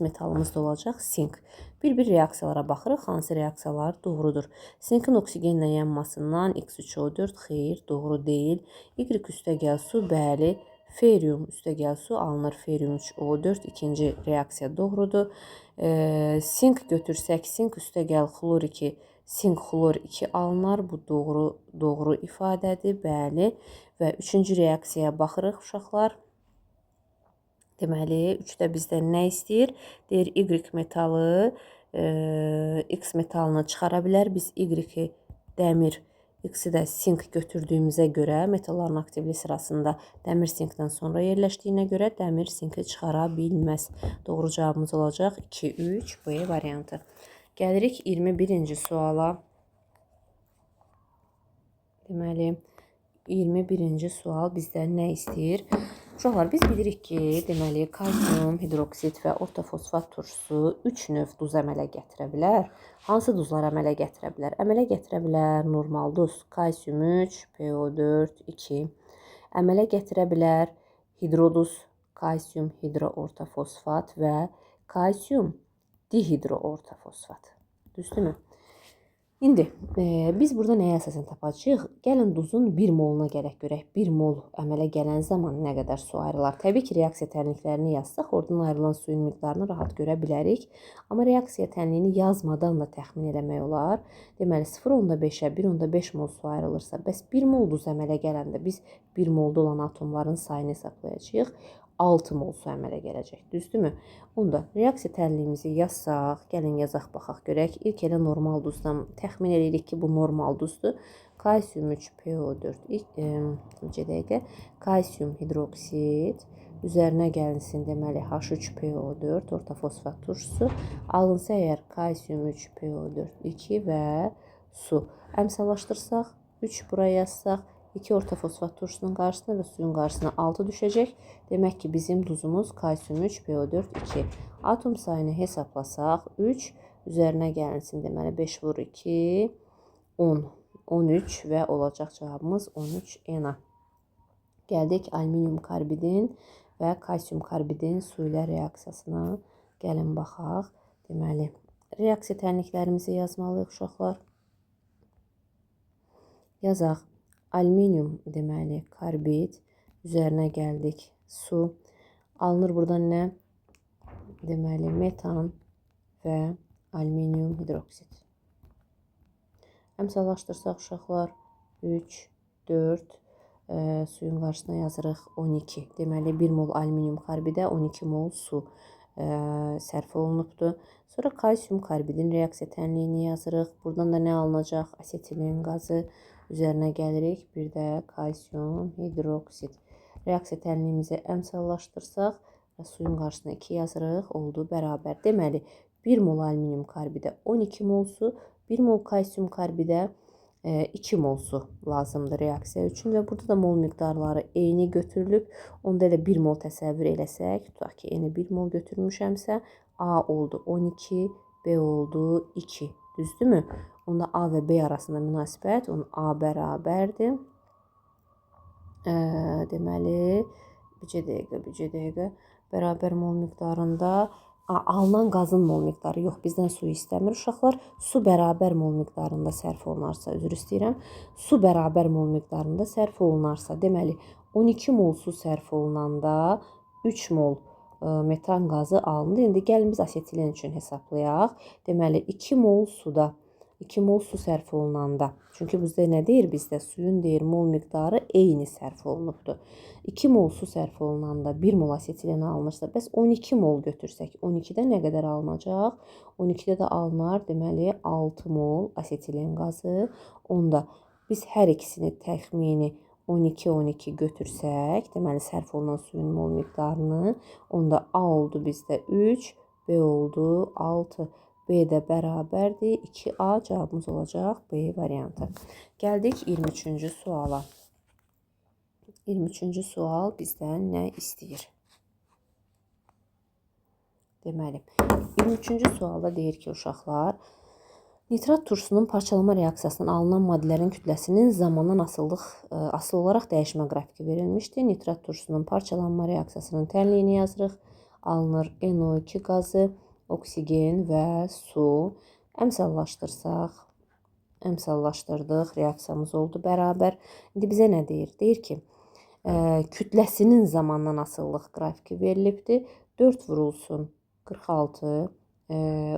[SPEAKER 1] metalımız da olacaq sink. Bir-bir reaksiyalara baxırıq, hansı reaksiyalar doğrudur. Sinkin oksigenlə yanmasından X3O4 xeyr, doğru deyil. Y üstəgəl su, bəli. Ferium üstəgəl su alınır, ferium 3O4 ikinci reaksiya doğrudur. Sink götürsək, sink üstəgəl xlor 2, sink xlor 2 alınır. Bu doğru ifadədir, bəli. Və üçüncü reaksiyaya baxırıq uşaqlar. Deməli, 3-də bizdən nə istəyir? Deyir, Y metalı X metalını çıxara bilər. Biz Y-i dəmir, X-i də sink götürdüyümüzə görə metalların aktivlik sırasında dəmir sinkdən sonra yerləşdiyinə görə dəmir sinki çıxara bilməz. Doğru cavabımız olacaq 2-3 B variantı. Gəlirik 21-ci suala. Deməli, 21-ci sual bizdən nə istəyir? Uşaqlar, biz bilirik ki, deməli, kalsium, hidroksid və ortofosfat turşusu 3 növ duz əmələ gətirə bilər. Hansı duzlar əmələ gətirə bilər? Əmələ gətirə bilər normal duz, kalsium 3, PO4, 2. Əmələ gətirə bilər hidroduz, kalsium hidroortofosfat və kalsium dihidroortofosfat. Düzdürmü? İndi biz burada nəyə əsasən tapacağıq? Gəlin duzun 1 moluna gərək görək. 1 mol əmələ gələn zaman nə qədər su ayrılar? Təbii ki, reaksiya tənliklərini yazsaq, oradan ayrılan suyun miqdarını rahat görə bilərik. Amma reaksiya tənliyini yazmadan da təxmin eləmək olar. Deməli, 0,5-ə 1,5 mol su ayrılırsa, bəs 1 mol duz əmələ gələndə biz 1 molda olan atomların sayını hesablayacağıq. 6 mol su əmələ gələcək, düzdürmü? Onda reaksiya tənliyimizi yazsaq, gəlin yazaq, baxaq görək. İlk elə normal duzdan təxmin edirik ki, bu normal duzdur. Kalsium 3 PO4, kalsium hidroksid, üzərinə gəlinsin deməli H3PO4, ortofosfat turşusu. Alınsa əgər kalsium 3 PO4, 2 və su. Əmsallaşdırsaq, 3 buraya yazsaq, 2 ortofosfat turşusunun qarşısına və suyun qarşısına 6 düşəcək. Demək ki, bizim duzumuz kalsium 3, PO4, 2. Atom sayını hesablasaq, 3 üzərinə gəlinsin. Deməli, 5 vur 2, 10, 13 və olacaq cavabımız 13 Na. Gəldik alüminium karbidin və kalsium karbidin su ilə reaksiyasına. Gəlin baxaq. Deməli, reaksiya tənliklərimizi yazmalıyıq uşaqlar. Yazaq. Alüminium deməli karbid, üzərinə gəldik su. Alınır buradan nə? Deməli metan və alüminium hidroksid. Əmsallaşdırsaq uşaqlar 3, 4, suyun qarşısına yazırıq 12. Deməli 1 mol alüminium karbidə 12 mol su sərf olunubdur. Sonra kalsium karbidin reaksiya tənliyini yazırıq. Buradan da nə alınacaq? Asetilin qazı. Üzərinə gəlirik. Bir də kalsium hidroksid. Reaksiya tənliyimizi əmsallaşdırsaq və suyun qarşısına 2 yazırıq. Oldu bərabər. Deməli 1 mol alüminium karbidə 12 mol su, 1 mol kalsium karbidə 2 mol su lazımdır reaksiya üçün və burada da mol miqdarları eyni götürülüb. Onda elə 1 mol təsəvvür eləsək, tutaq ki, eyni 1 mol götürmüşəmsə, A oldu 12, B oldu 2. Düzdürmü? Onda A və B arasında münasibət A bərabərdir. Deməli, bircə dəqiqə. Bərabər mol miqdarında alınan qazın mol miqdarı yox, bizdən su istəmir uşaqlar. Su bərabər mol miqdarında sərf olunarsa, üzr istəyirəm. Su bərabər mol miqdarında sərf olunarsa, deməli 12 mol su sərf olunanda 3 mol metan qazı alındı. İndi gəlin biz asetilin üçün hesablayaq. Deməli 2 mol suda 2 mol su sərf olunanda, çünki bizdə nə deyir? Bizdə suyun deyir mol miqdarı eyni sərf olunubdur. 2 mol su sərf olunanda 1 mol asetilin alınırsa, bəs 12 mol götürsək, 12-də nə qədər alınacaq? 12-də də alınar, deməli 6 mol asetilin qazı. Onda biz hər ikisini təxmini 12-12 götürsək, deməli sərf olunan suyun mol miqdarını, onda A oldu bizdə 3, B oldu 6. B də bərabərdir. 2A cavabımız olacaq B variantı. Gəldik 23-cü suala. 23-cü sual bizdən nə istəyir? Deməli, 23-cü sualda deyir ki, uşaqlar, Nitrat turşusunun parçalama reaksiyasından alınan maddələrin kütləsinin zamandan asılı olaraq dəyişmə qrafiki verilmişdir. Nitrat turşusunun parçalanma reaksiyasının tənliyini yazırıq. Alınır NO2 qazı, oksigen və su. Əmsallaşdırdıq, reaksiyamız oldu bərabər. İndi bizə nə deyir? Deyir ki, kütləsinin zamandan asıllıq qrafiki verilibdir. 4 vurulsun 46,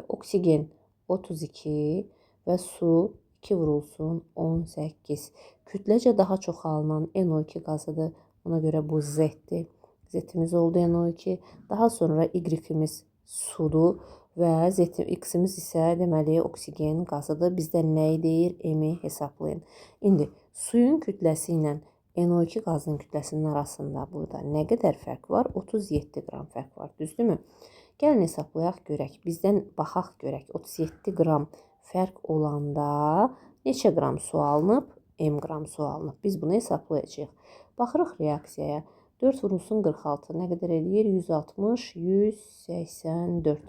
[SPEAKER 1] oksigen 32 və su 2 vurulsun 18. Kütləcə daha çox alınan NO2 qazıdır. Ona görə bu Z-dir. Z-imiz oldu NO2. Daha sonra Y-imiz sudur və X-imiz isə deməli oksigen qazıdır. Bizdən nəyi deyir? M-i hesablayın. İndi suyun kütləsi ilə NO2 qazının kütləsinin arasında burada nə qədər fərq var? 37 qram fərq var, düzdürmü? Gəlin hesablayaq görək. Bizdən baxaq görək. 37 qram fərq olanda neçə qram su alınıb? M qram su alınıb. Biz bunu hesablayacağıq. Baxırıq reaksiyaya. 4 vurulsun 46 nə qədər eləyir? 160, 184.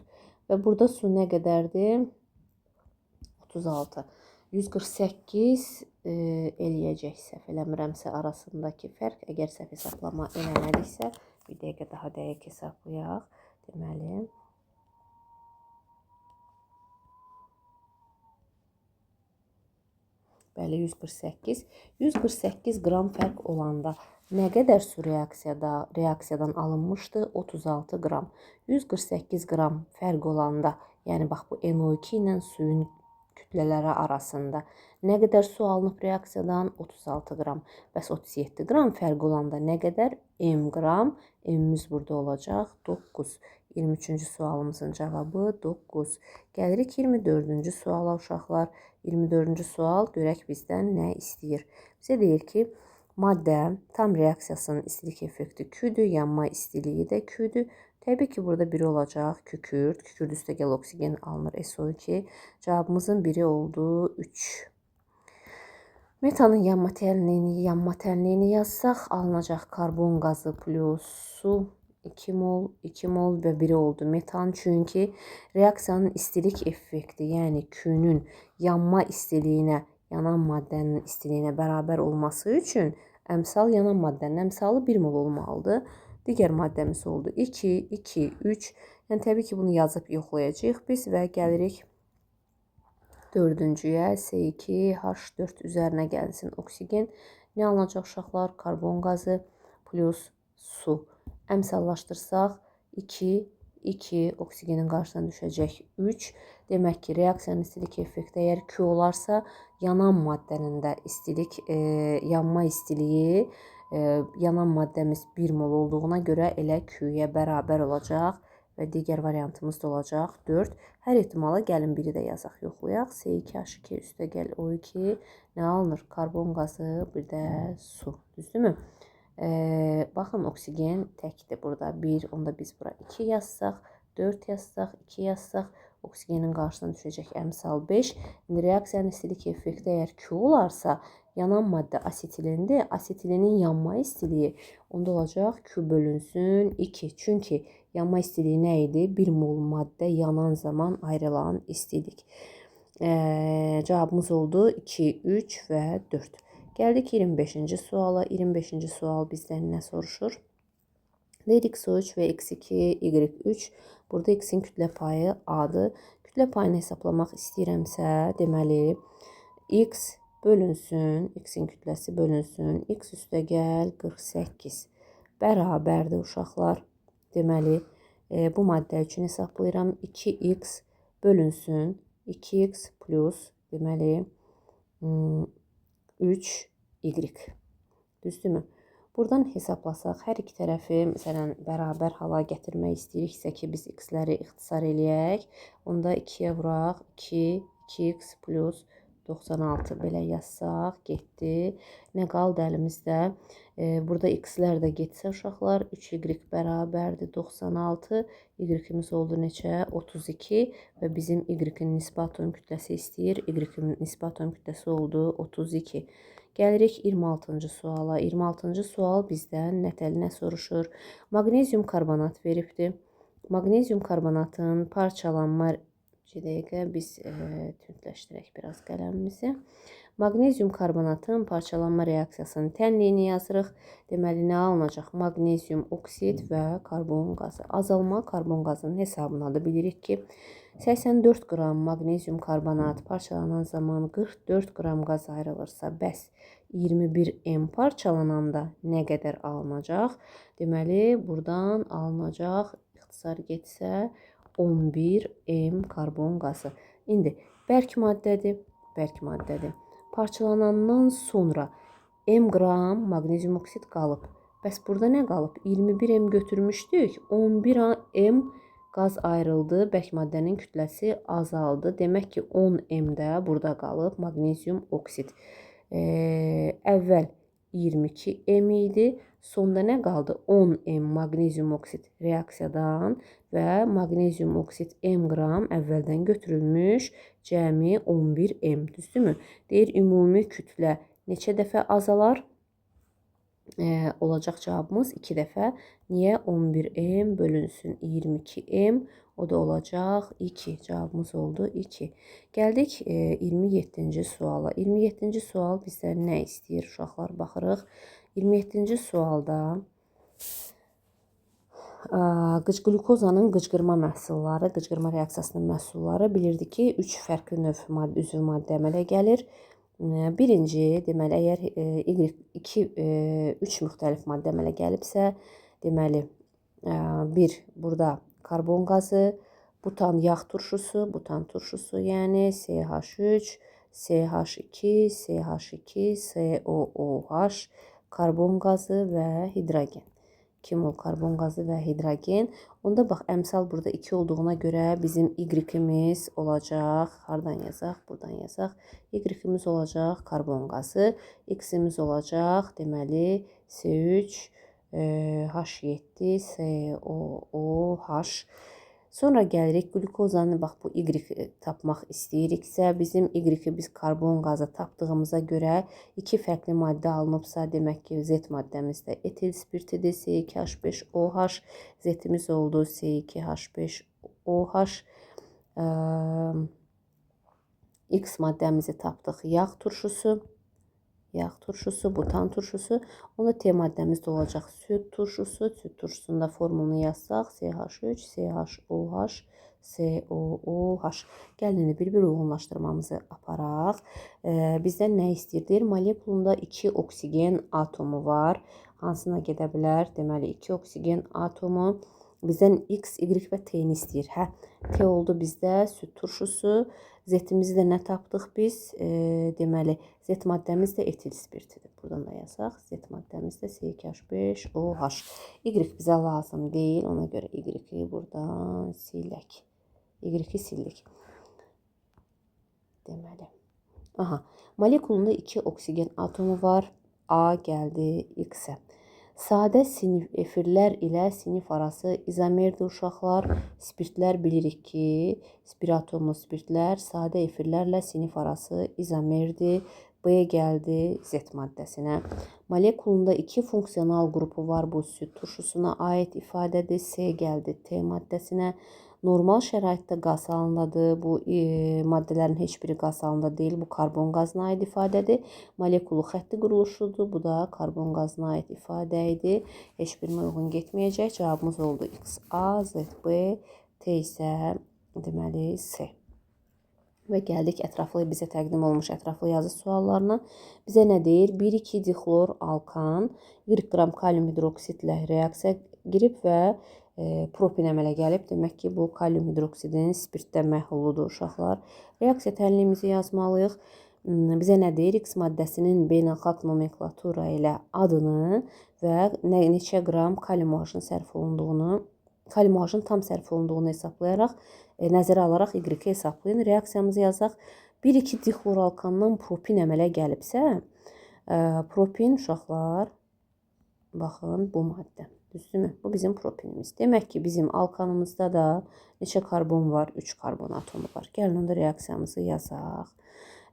[SPEAKER 1] Və burada su nə qədərdir? 36. 148 eləyəcək, səhv eləmirəmsə arasındakı fərq. Əgər səhv hesablama eləmədiksə, bir dəqiqə daha dəqiq hesablayaq. Deməli, bəli 148 qram fərq olanda nə qədər su reaksiyadan alınmışdı? 36 qram. 148 qram fərq olanda, yəni bax bu NO2 ilə suyun kütlələri arasında nə qədər su alınıb reaksiyadan? 36 qram. Bəs 37 qram fərq olanda nə qədər? M qram. M-imiz burada olacaq 9. 23-cü sualımızın cavabı 9. Gəlirik 24-cü suala uşaqlar. 24-cü sual görək bizdən nə istəyir. Bizə deyir ki, maddə tam reaksiyasının istilik effekti Q-dür, yanma istiliyi də Q-dür. Təbii ki, burada biri olacaq kükürt. Kükürt üstə gəl oksigen alınır SO2. Cavabımızın biri oldu 3. Metanın yanma tənliyini yazsaq, alınacaq karbon qazı plus su 2 mol və biri oldu metan. Çünki reaksiyanın istilik effekti, yəni Q-nün yanma istiliyinə, yanan maddənin istiliyinə bərabər olması üçün əmsal yanan maddənin əmsalı 1 mol olmalıdır. Digər maddəmiz oldu 2, 2, 3. Yəni təbii ki, bunu yazıb yoxlayacağıq biz və gəlirik dördüncüyə. S2H4 üzərinə gəlsin oksigen. Nə alınacaq uşaqlar? Karbon qazı plus su. Əmsallaşdırsaq 2, 2, oksigenin qarşısına düşəcək 3. Demək ki, reaksiyanın istilik effekti əgər Q olarsa, yanan maddənin də yanma istiliyi yanan maddəmiz 1 mol olduğuna görə elə Q-yə bərabər olacaq və digər variantımız da olacaq 4. Hər ehtimala gəlin biri də yazaq, yoxlayaq. S2H2 üstə gəl O2 nə alınır? Karbon qazı, bir də su. Düzdürmü? Baxın, oksigen təkdir burada 1, onda biz bura 2 yazsaq, 4 yazsaq, 2 yazsaq, oksigenin qarşısına düşəcək əmsal 5. İndi reaksiyanın istilik effekti əgər Q olarsa, yanan maddə asetilindir. Asetilinin yanma istiliyi onda olacaq Q bölünsün 2. Çünki yanma istiliyi nə idi? 1 mol maddə yanan zaman ayrılan istilik. Cavabımız oldu 2, 3 və 4. Gəldik 25-ci suala. 25-ci sual bizdən nə soruşur? Deyir X3 və X2, Y3. Burada X-in kütlə payı A-dır. Kütlə payını hesablamaq istəyirəmsə, deməli X bölünsün, X-in kütləsi bölünsün, X üstə gəl 48 bərabərdir uşaqlar. Deməli, bu maddə üçün hesablayıram. 2X bölünsün, 2X plus, deməli, 3Y. Düzdürmü? Buradan hesablasaq, hər iki tərəfi məsələn bərabər hala gətirmək istəyiriksə ki, biz X-ləri ixtisar eləyək. Onda 2-yə vuraq, 2X plus 96 belə yazsaq, getdi. Nə qaldı əlimizdə? Burada X-lər də getsə uşaqlar, 3Y bərabərdir 96. Y-imiz oldu neçə? 32 və bizim Y-in nisbi atom kütləsi istəyir. Y-in nisbi atom kütləsi oldu 32. Gəlirik 26-cı suala. 26-cı sual bizdən nə soruşur? Maqnezium karbonat veribdir. Maqnezium karbonatın parçalanma 2 dəqiqə biz tündləşdirək biraz qələmimizi. Maqnezium karbonatın parçalanma reaksiyasının tənliyini yazırıq. Deməli, nə alınacaq? Maqnezium oksid və karbon qazı. Azalma karbon qazının hesabına da bilirik ki, 84 qram maqnezium karbonat parçalanan zaman 44 qram qaz ayrılırsa, bəs 21 M parçalananda nə qədər alınacaq? Deməli, buradan alınacaq, ixtisar getsə, 11 M karbon qazı. İndi bərk maddədir, bərk maddədir. Parçalanandan sonra M qram maqnezium oksid qalıb. Bəs burada nə qalıb? 21 M götürmüşdük, 11 M qaz ayrıldı, bərk maddənin kütləsi azaldı. Demək ki, 10 M də burada qalıb maqnezium oksid. Əvvəl 22 M idi. Sonda nə qaldı? 10 M maqnezium oksid reaksiyadan və maqnezium oksid M qram əvvəldən götürülmüş, cəmi 11 M, düzdürmü? Deyir, ümumi kütlə neçə dəfə azalar? Olacaq cavabımız 2 dəfə. Niyə? 11 M bölünsün 22 M, o da olacaq 2. Cavabımız oldu 2. Gəldik 27-ci suala. 27-ci sual bizdən nə istəyir? Uşaqlar, baxırıq. 27-ci sualda qlükozanın qıcqırma məhsulları, qıcqırma reaksiyasının məhsulları bilirdik ki, 3 fərqli növ üzv maddə əmələ gəlir. Birinci, deməli, əgər 3 müxtəlif maddə əmələ gəlibsə, deməli, bir, burada karbon qazı, butan yağ turşusu, yəni CH3, CH2, CH2, COOH, karbon qazı və hidrogen. 2 mol karbon qazı və hidrogen. Onda bax, əmsal burada 2 olduğuna görə bizim Y-imiz olacaq. Hardan yazaq? Buradan yazaq. Y-imiz olacaq karbon qazı. X-imiz olacaq, deməli, C3, H7, COOH. Sonra gəlirik qlükozanı, bax, bu Y tapmaq istəyiriksə, bizim Y-i biz karbon qazı tapdığımıza görə 2 fərqli maddə alınıbsa, demək ki, Z maddəmiz də etil spirtidir, C2H5OH, Z-imiz oldu C2H5OH. X maddəmizi tapdıq, yağ turşusu, butan turşusu. Onda T maddəmiz də olacaq süd turşusu. Süd turşusunda formulunu yazsaq, CH3, CHOH, COOH. Gəlin bir-bir uyğunlaşdırmamızı aparaq. Bizdən nə istəyir? Molekulunda 2 oksigen atomu var. Hansına gedə bilər? Deməli, 2 oksigen atomu bizdən X, Y və T-ni istəyir. T oldu bizdə süd turşusu. Z-imizi də nə tapdıq biz? Deməli, Z maddəmiz də etil spirtidir. Buradan da yazaq. Z maddəmiz də C2H5OH. Y bizə lazım deyil. Ona görə Y-i buradan silək. Y-i sildik. Deməli. Molekulunda 2 oksigen atomu var. A gəldi X-ə. Sadə sinif efirlər ilə sinif arası izomerdir uşaqlar. Spirtlər bilirik ki, spiratomlu spirtlər sadə efirlərlə sinif arası izomerdir. B gəldi Z maddəsinə. Molekulunda 2 funksional qrupu var. Bu süd turşusuna aid ifadədir. C gəldi T maddəsinə. Normal şəraitdə qaz halındadır. Bu maddələrin heç biri qaz halında deyil. Bu karbon qazına aid ifadədir. Molekulu xətti quruluşudur. Bu da karbon qazına aid ifadə idi. Heç birinə uyğun getməyəcək. Cavabımız oldu X, A, Z, B, T isə deməli C. Və gəldik ətraflı bizə təqdim olmuş ətraflı yazı suallarına. Bizə nə deyir? 1,2 dixlor alkan 40 qram kalium hidroksidlə reaksiya girib və propin əmələ gəlib. Demək ki, bu kalium hidroksidin spirtdə məhluludur uşaqlar. Reaksiya tənliyimizi yazmalıyıq. Bizə nə deyir? X maddəsinin beynəlxalq nomenklatura ilə adını və neçə qram kalium OH-ın sərf olunduğunu, kalium OH-ın tam sərf olunduğunu hesablayaraq, nəzərə alaraq Y-i hesablayın. Reaksiyamızı yazaq. 1,2 dixloralkandan propin əmələ gəlibsə, propin uşaqlar, baxın, bu maddə. Düzdürmü? Bu bizim propinimiz. Demək ki, bizim alkanımızda da neçə karbon var? 3 karbon atomu var. Gəlin, onda reaksiyamızı yazaq.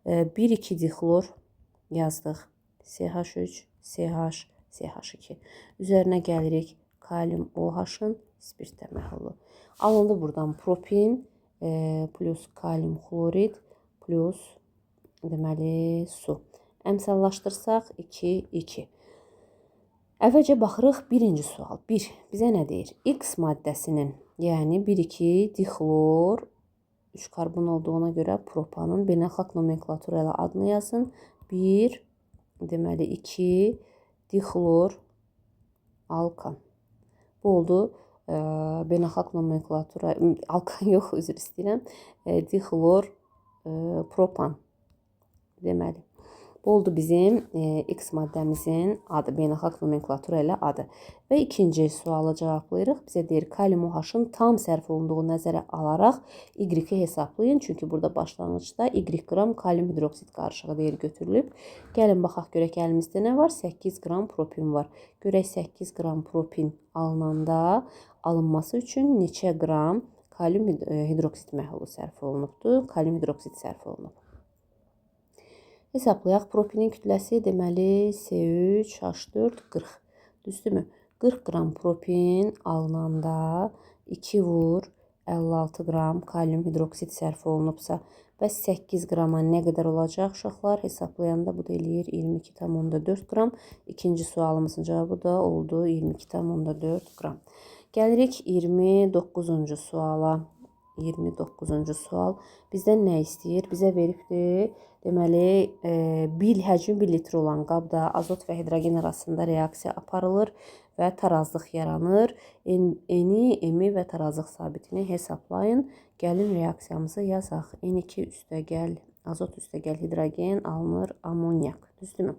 [SPEAKER 1] 1,2 dixlor yazdıq. CH3, CH, CH2. Üzərinə gəlirik kalium OH-ın spirtdə məhlulu. Alındı buradan propin. plus kalium xlorid plus deməli su. Əmsallaşdırsaq 2, 2. Əvvəlcə baxırıq birinci sual. 1. Bizə nə deyir? X maddəsinin, yəni 1,2 dixlor 3 karbon olduğuna görə propanın beynəlxalq nomenklatura ilə adını yazın. 1, deməli 2 dixlor alkan. Bu oldu beynəlxalq nomenklatura, alkan yox, üzr istəyirəm, dixlor propan deməli. Bu oldu bizim X maddəmizin adı, beynəlxalq nomenklatura ilə adı. Və ikinci sualı cavablayırıq. Bizə deyir, kalium OH-ın tam sərf olunduğu nəzərə alaraq Y-i hesablayın. Çünki burada başlanğıcda Y qram kalium hidroksid qarışığı deyir götürülüb. Gəlin baxaq görək əlimizdə nə var? 8 qram propin var. Görək 8 qram propin alınanda alınması üçün neçə qram kalium hidroksid məhlulu sərf olunubdur? Kalium hidroksid sərf olunub. Hesablayaq. Propinin kütləsi deməli C3H4 40. Düzdürmü? 40 qram propin alınanda 2 vur 56 qram kalium hidroksid sərf olunubsa, bəs 8 qrama nə qədər olacaq uşaqlar? Hesablayanda bu da eləyir 22,4 qram. İkinci sualımızın cavabı da oldu 22,4 qram. Gəlirik 29-cu suala. 29-cu sual bizdən nə istəyir? Bizə veribdir. Deməli, həcmi 1 litr olan qabda azot və hidrogen arasında reaksiya aparılır və tarazlıq yaranır. Eni, M və tarazlıq sabitini hesablayın. Gəlin reaksiyamızı yazaq. N2 üstəgəl, azot üstəgəl hidrogen alınır amonyak. Düzdürmü?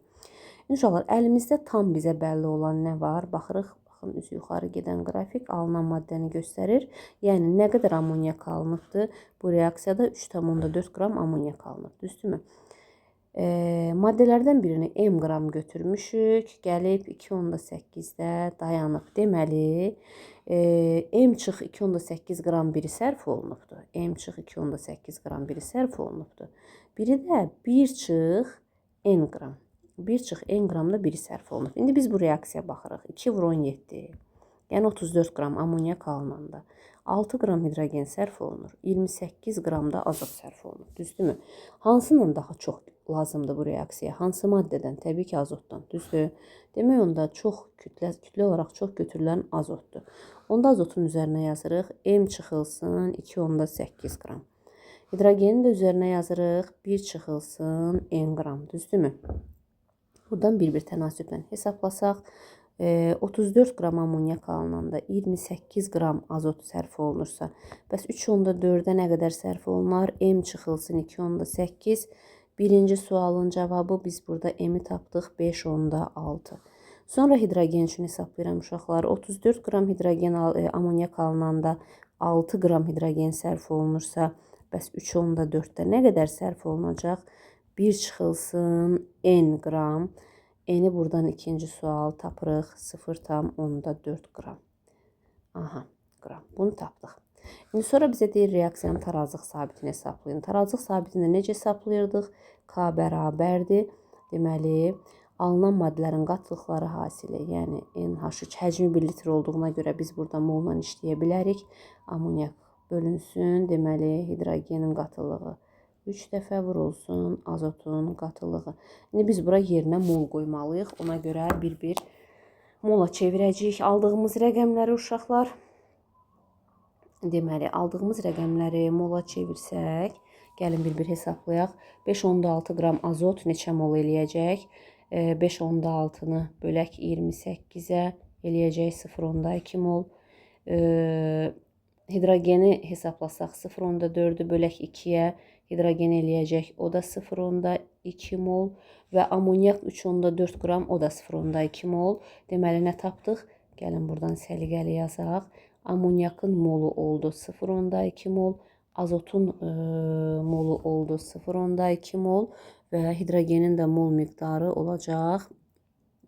[SPEAKER 1] İnşallah əlimizdə tam bizə bəlli olan nə var? Baxırıq. Baxın, üzü yuxarı gedən qrafik alınan maddəni göstərir. Yəni, nə qədər amonyak alınıbdır? Bu reaksiyada 3,4 qram amonyak alınıb. Düzdürmü? Maddələrdən birini M qram götürmüşük. Gəlib 2,8-də dayanıb. Deməli, M çıx 2,8 qram biri sərf olunubdur. M çıx 2,8 qram biri sərf olunubdur. Biri də 1 çıx N qram. 1 çıx N qramda biri sərf olunub. İndi biz bu reaksiyaya baxırıq. 2 vur 17. Yəni 34 qram amonyak alınanda 6 qram hidrogen sərf olunur. 28 qram da azot sərf olunur. Düzdürmü? Hansının daha çox lazımdır bu reaksiya? Hansı maddədən? Təbii ki, azotdan. Düzdür? Demək onda çox kütlə olaraq çox götürülən azotdur. Onda azotun üzərinə yazırıq. M çıxılsın 2,8 qram. Hidrogeni də üzərinə yazırıq. 1 çıxılsın N qram. Düzdürmü? Buradan bir-bir tənasüblə hesablasaq, 34 qram amonyak alınanda 28 qram azot sərf olunursa, bəs 3,4-də nə qədər sərf olunar? M çıxılsın 2,8. Birinci sualın cavabı biz burada M-i tapdıq 5,6. Sonra hidrogen üçün hesablayıram uşaqlar. 34 qram hidrogen amonyak alınanda 6 qram hidrogen sərf olunursa, bəs 3,4-də nə qədər sərf olunacaq? 1 çıxılsın N qram. N-i buradan ikinci sual tapırıq 0,4 qram. Aha, qram. Bunu tapdıq. İndi sonra bizə deyir reaksiyanın tarazlıq sabitini hesablayın. Tarazlıq sabitini necə hesablayırdıq? K bərabərdir. Deməli, alınan maddələrin qatlıqları hasili, yəni NH3 həcmi 1 litr olduğuna görə biz burada molla işləyə bilərik. Amonyak bölünsün. Deməli, hidrogenin qatılığı 3 dəfə vurulsun azotun qatılığı. İndi biz bura yerinə mol qoymalıyıq. Ona görə bir-bir mola çevirəcəyik aldığımız rəqəmləri uşaqlar. Deməli, aldığımız rəqəmləri mola çevirsək, gəlin bir-bir hesablayaq. 5,6 qram azot neçə mol eləyəcək? 5,6-nı bölək 28-ə eləyəcək 0,2 mol. Hidrogeni hesablasaq 0,4-ü bölək 2-yə hidrogen eləyəcək, o da 0,2 mol və amonyak 3,4 qram, o da 0,2 mol. Deməli, nə tapdıq? Gəlin buradan səliqəli yazaq. Amonyakın molu oldu 0,2 mol, azotun molu oldu 0,2 mol və hidrogenin də mol miqdarı olacaq.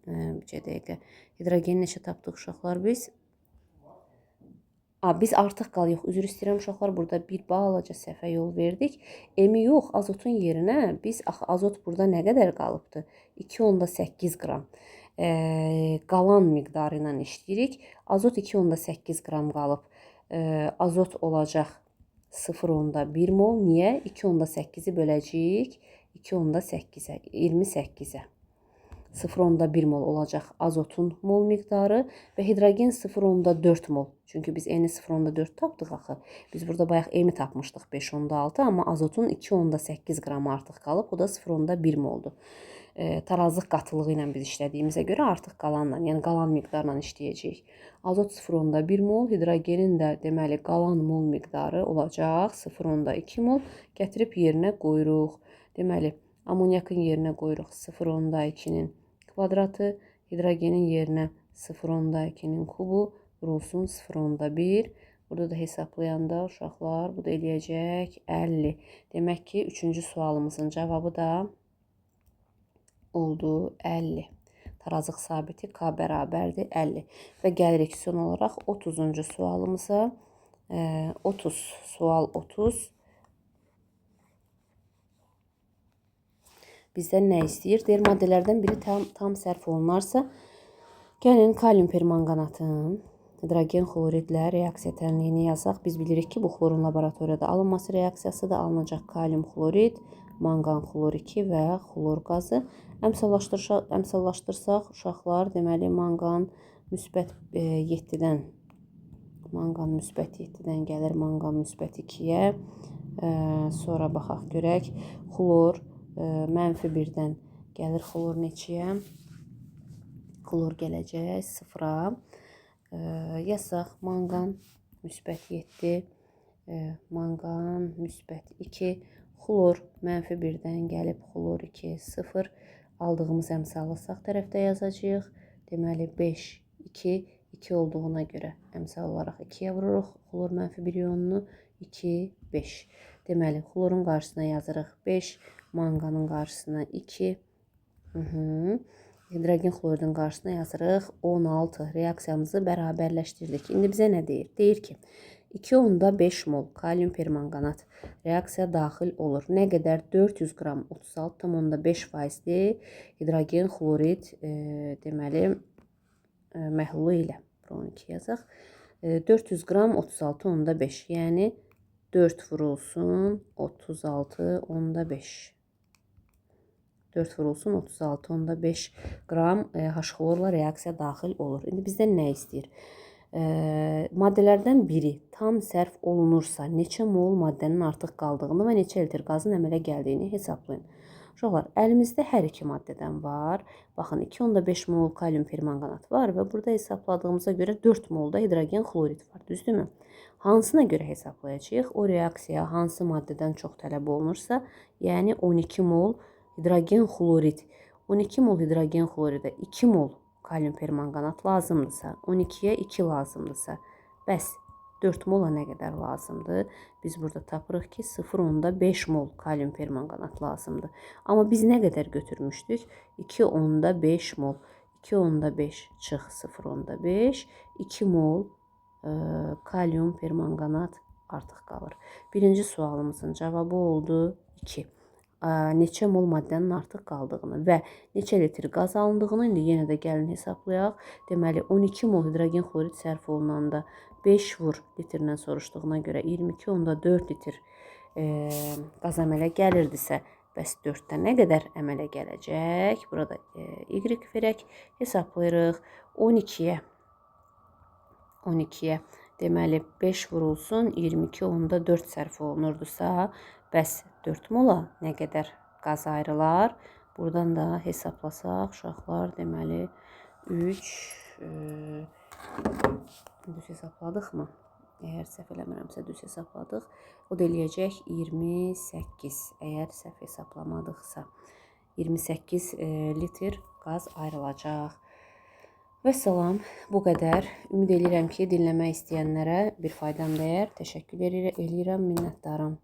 [SPEAKER 1] Bir dəqiqə. Hidrogeni neçə tapdıq uşaqlar biz? Biz artıq qalıyıq. Üzr istəyirəm uşaqlar, burada bir balaca səhvə yol verdik. M-i yox, azotun yerinə biz azot burada nə qədər qalıbdır? 2,8 qram. Qalan miqdarı ilə işləyirik. Azot 2,8 qram qalıb. Azot olacaq 0,1 mol. Niyə? 2,8-i böləcəyik 2,8-ə, 28-ə. 0,1 mol olacaq azotun mol miqdarı və hidrogen 0,4 mol. Çünki biz eni 0,4 tapdıq axı. Biz burada bayaq emi tapmışdıq 5,6, amma azotun 2,8 qram artıq qalıb. O da 0,1 moldur. Tarazlıq qatılığı ilə biz işlədiyimizə görə artıq qalanla, yəni qalan miqdarla işləyəcəyik. Azot 0,1 mol, hidrogenin də deməli qalan mol miqdarı olacaq 0,2 mol. Gətirib yerinə qoyuruq. Deməli, amoniakın yerinə qoyuruq 0,2-nin kvadratı, hidrogenin yerinə 0,2-nin kubu vurulsun 0,1. Burada da hesablayanda uşaqlar bu da eləyəcək 50. Demək ki, 3-cü sualımızın cavabı da oldu 50. Tarazlıq sabiti K bərabərdir 50. Və gəlirik son olaraq 30-cu sualımıza. 30, sual 30. Bizdən nə istəyir? Deyir, maddələrdən biri tam sərf olunarsa, gəlin kalium permanganatın hidrogen xloridlə reaksiya tənliyini yazaq. Biz bilirik ki, bu xlorun laboratoriyada alınması reaksiyası da alınacaq kalium xlorid, mangan xlor 2 və xlor qazı. Əmsallaşdırsaq uşaqlar, deməli mangan müsbət 7-dən gəlir mangan müsbət 2-yə. Sonra baxaq görək. Xlor mənfi 1-dən gəlir xlor neçəyə? Xlor gələcək 0-a. Yazaq mangan müsbət 7, mangan müsbət 2, xlor mənfi 1-dən gəlib xlor 2, 0. Aldığımız əmsalı sağ tərəfdə yazacağıq. Deməli 5, 2, 2 olduğuna görə əmsal olaraq 2-yə vururuq. Xlor mənfi 1 ionunu 2, 5. Deməli xlorun qarşısına yazırıq 5, manganın qarşısına 2. Hidrogen xloridin qarşısına yazırıq 16. Reaksiyamızı bərabərləşdirdik. İndi bizə nə deyir? Deyir ki, 2,5 mol kalium permanganat reaksiya daxil olur. Nə qədər? 400 qram 36,5%-li hidrogen xlorid deməli məhlulu ilə. 12 yazaq. 400 qram 36,5. Yəni 4 vurulsun 36,5. 4 vurulsun 36,5 qram H-xlorla reaksiya daxil olur. İndi bizdən nə istəyir? Maddələrdən biri tam sərf olunursa, neçə mol maddənin artıq qaldığını və neçə litr qazın əmələ gəldiyini hesablayın. Uşaqlar, əlimizdə hər iki maddədən var. Baxın, 2,5 mol kalium permanganat var və burada hesabladığımıza görə 4 molda hidrogen xlorid var, düzdürmü? Hansına görə hesablayacağıq? O reaksiya hansı maddədən çox tələb olunursa, yəni 12 mol hidrogen xlorid. 12 mol hidrogen xloridə 2 mol kalium permanganat lazımdırsa, 12-yə 2 lazımdırsa, bəs 4 mola nə qədər lazımdır? Biz burada tapırıq ki, 0,5 mol kalium permanganat lazımdır. Amma biz nə qədər götürmüşdük? 2,5 mol. 2,5 çıx 0,5, 2 mol kalium permanganat artıq qalır. Birinci sualımızın cavabı oldu 2. Neçə mol maddənin artıq qaldığını və neçə litr qaz alındığını indi yenə də gəlin hesablayaq. Deməli 12 mol hidrogen xlorid sərf olunanda 5 vur litrlə soruşduğuna görə 22,4 litr qaz əmələ gəlirdisə, bəs 4-dən nə qədər əmələ gələcək? Burada y verək, hesablayırıq 12-yə. Deməli 5 vurulsun 22,4 sərf olunurdusa, bəs 4 mola nə qədər qaz ayrılar? Buradan da hesablasaq, uşaqlar, deməli 3, düz hesabladıqmı? Əgər səhv eləmirəmsə düz hesabladıq. O da eləyəcək 28, əgər səhv hesablamadıqsa. 28 litr qaz ayrılacaq. Vəssalam, bu qədər. Ümid edirəm ki, dinləmək istəyənlərə bir faydam dəyər. Təşəkkür edirəm, minnətdaram.